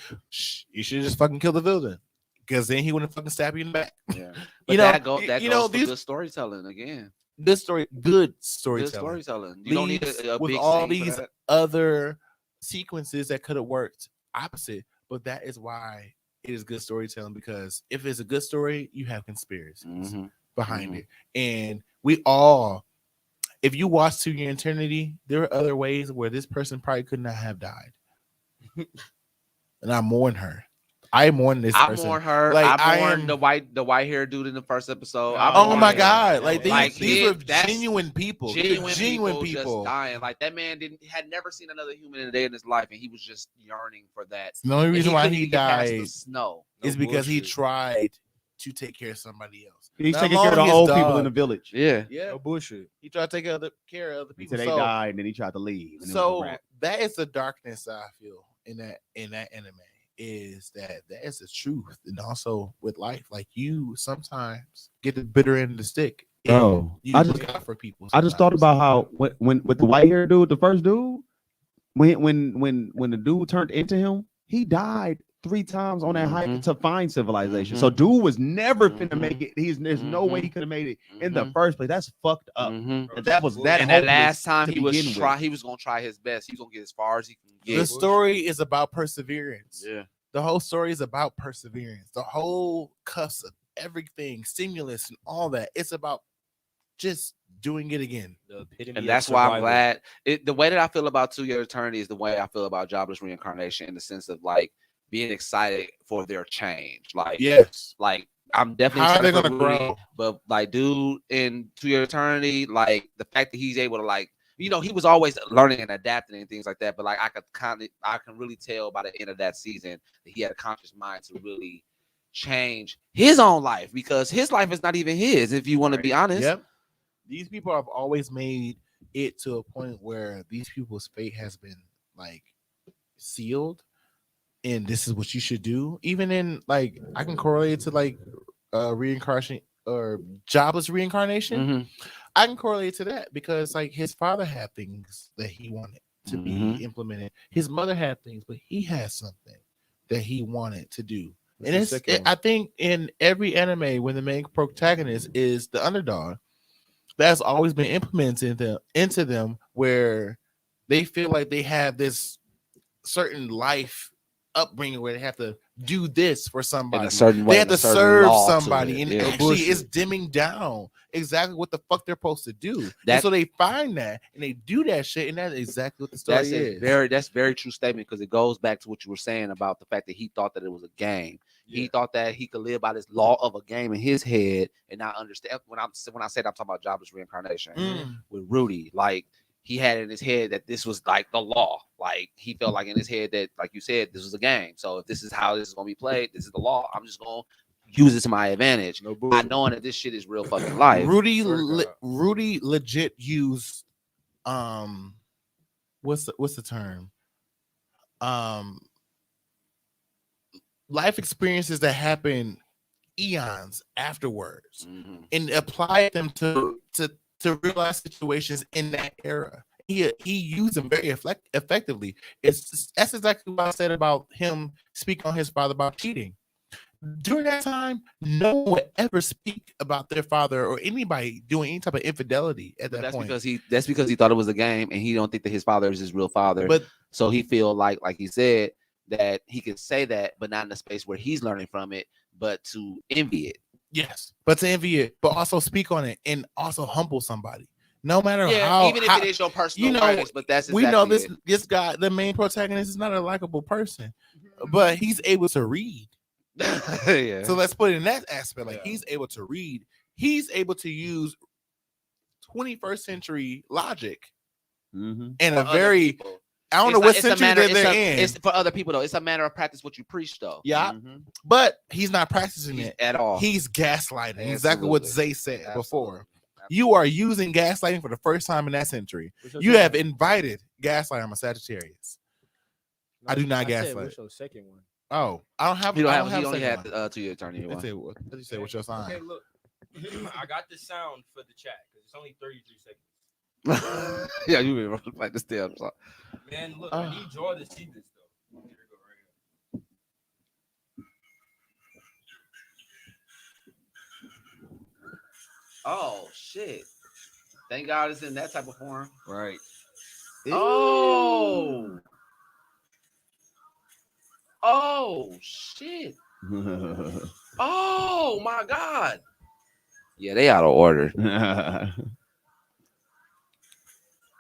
you should just fucking kill the villain, because then he wouldn't fucking stab you in the back. Yeah. But You know, that goes for good storytelling again. Good storytelling. Good storytelling. You don't need a with big all scene for these that. other sequences that could have worked opposite, but that is why it is good storytelling, because if it's a good story, you have conspiracies behind it. And we all, if you watch To Your Eternity, there are other ways where this person probably could not have died. And I mourn her. I mourn this person. I mourn her. Like, I mourn the white haired dude in the first episode. Oh my God. Like these were that's genuine people. Genuine people just dying. Like that man had never seen another human in a day in his life, and he was just yearning for that. The only reason why he couldn't get past the died snow is because he tried to take care of somebody else. He's Not taking care of the long old his people dog. in the village. Yeah. No bullshit. He tried to take care of other people. Until they died, and then he tried to leave. And it was a So wrap. that is the darkness I feel in that anime, is that is the truth. And also with life, like, you sometimes get the bitter end of the stick. and Bro, you I look just- out for people. I just thought sometimes. about how when with the white hair dude, the first dude, when the dude turned into him, he died 3 times on that hike to find civilization. So dude was never finna make it. There's no way he could have made it in the first place. That's fucked up. And that was that. And that hopeless last time to he was begin with. he was gonna try his best. He was gonna get as far as he can get. The story is about perseverance. Yeah. The whole story is about perseverance. The whole cuss of everything, stimulus and all that. It's about just doing it again. And that's why I'm glad. The way that I feel about 2 Year Eternity is the way I feel about Jobless Reincarnation, in the sense of like being excited for their change. Like, Yes. like I'm definitely How are they excited for gonna Rudy, grow? but like, dude, in 2 Year Eternity, like the fact that he's able to, like, he was always learning and adapting and things like that. But like, I can really tell by the end of that season that he had a conscious mind to really change his own life, because his life is not even his, if you want to be honest. Yep. These people have always made it to a point where these people's fate has been like sealed, and this is what you should do. Even in, like, I can correlate it to like reincarnation or jobless reincarnation. I can correlate to that because, like, his father had things that he wanted to be implemented. His mother had things, but he had something that he wanted to do. And I think in every anime, when the main protagonist is the underdog, that's always been implemented into them, where they feel like they have this certain life upbringing where they have to do this for somebody. In a certain way, they have to serve somebody, and yeah. actually it's dimming down exactly what the fuck they're supposed to do. And so they find that and they do that shit, and that's exactly what the story is. That's very true statement, because it goes back to what you were saying about the fact that he thought that it was a game. Yeah. He thought that he could live by this law of a game in his head and not understand. When I said I'm talking about jobless reincarnation with Rudy, like, he had in his head that this was like the law. Like, he felt like in his head that, like you said, this was a game. So if this is how this is gonna be played, this is the law. I'm just gonna use it to my advantage, not knowing that this shit is real fucking life. Rudy legit used what's the term? Life experiences that happen eons afterwards, and applied them to real-life situations in that era. He used them very effectively. That's exactly what I said about him speaking on his father about cheating. During that time, no one would ever speak about their father or anybody doing any type of infidelity at that point. That's because he thought it was a game, and he don't think that his father is his real father. But so he feel like he said, that he could say that, but not in a space where he's learning from it, but to envy it. Yes, but to envy it, but also speak on it and also humble somebody. No matter how, even if it is your personal practice, but that's exactly we know this guy, the main protagonist, is not a likable person, but he's able to read. Yeah. So let's put it in that aspect. Like, he's able to read. He's able to use 21st century logic in a very people. I don't know what century they're in. It's for other people though. It's a matter of practice what you preach though. Yeah, but he's not practicing it at all. He's gaslighting. Absolutely. Exactly what Zay said before. Absolutely. You are using gaslighting for the first time in that century. You have invited gaslighting. I'm a Sagittarius. I do not said, gaslight. what's your second one? Oh, I don't have. You don't I have. don't He have a only second had one. 2 year attorney. What did you say? What's your sign? Okay, look. I got the sound for the chat because it's only 33 seconds. Yeah, you been like the steps. Man, look, I need y'all to see this though. Here we go, right here. Oh shit! Thank God it's in that type of form. Right. Oh. Oh shit! Oh my God! Yeah, they out of order.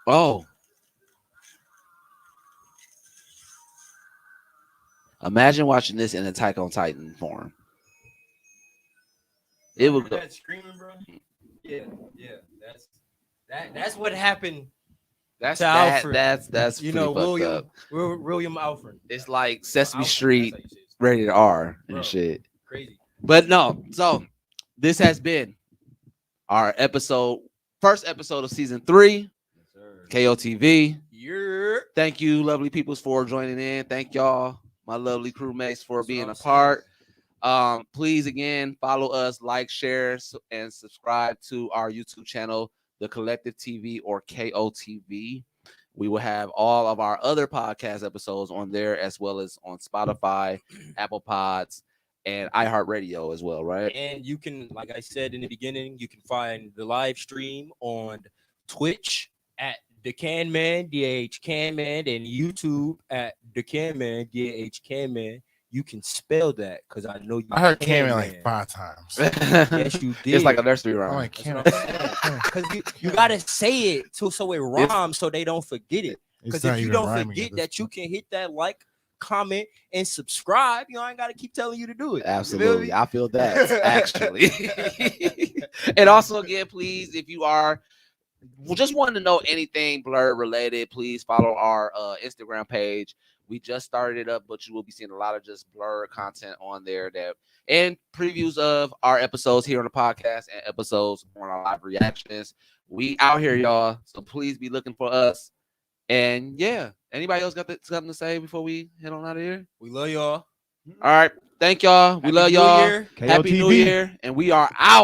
Oh. Imagine watching this in Attack on Titan form. It would go. That screaming, bro. Yeah. That's what happened. That's to that. Alfred. That's You know, pretty fucked William up. William Alfred. It's like Sesame Alfred, Street that's how you say it. rated R and Bro. shit. Crazy. But no, so this has been our first episode of season 3, Yes, sir. KOTV. Yeah. Thank you, lovely peoples, for joining in. Thank y'all, my lovely crewmates, for That's being what a I'm part. saying. Please again follow us, like, share, and subscribe to our YouTube channel, The Collective TV or KOTV. We will have all of our other podcast episodes on there, as well as on Spotify, Apple Pods, and iHeartRadio as well, right? And you can, like I said in the beginning, you can find the live stream on Twitch at The Can Man, DH Can Man, and YouTube at The Can Man, DH Can Man. You can spell that because I know you. I heard can, Cameron man. like 5 times. Yes, you did. It's like a nursery I'm rhyme. like, That's Cameron. what I'm saying. Because you gotta say it so it rhymes so they don't forget it. Because if you don't forget that, you can hit that like, comment, and subscribe. You know, I ain't gotta keep telling you to do it. You feel Absolutely. me? I feel that actually. And also, again, please, if you are just wanting to know anything Blur related, please follow our Instagram page. We just started it up, but you will be seeing a lot of just Blur content on there and previews of our episodes here on the podcast and episodes on our live reactions. We out here, y'all. So please be looking for us. And yeah, anybody else got something to say before we head on out of here? We love y'all. All right. Thank y'all. We Happy love New y'all. Year. Happy New KOTV. Year. And we are out.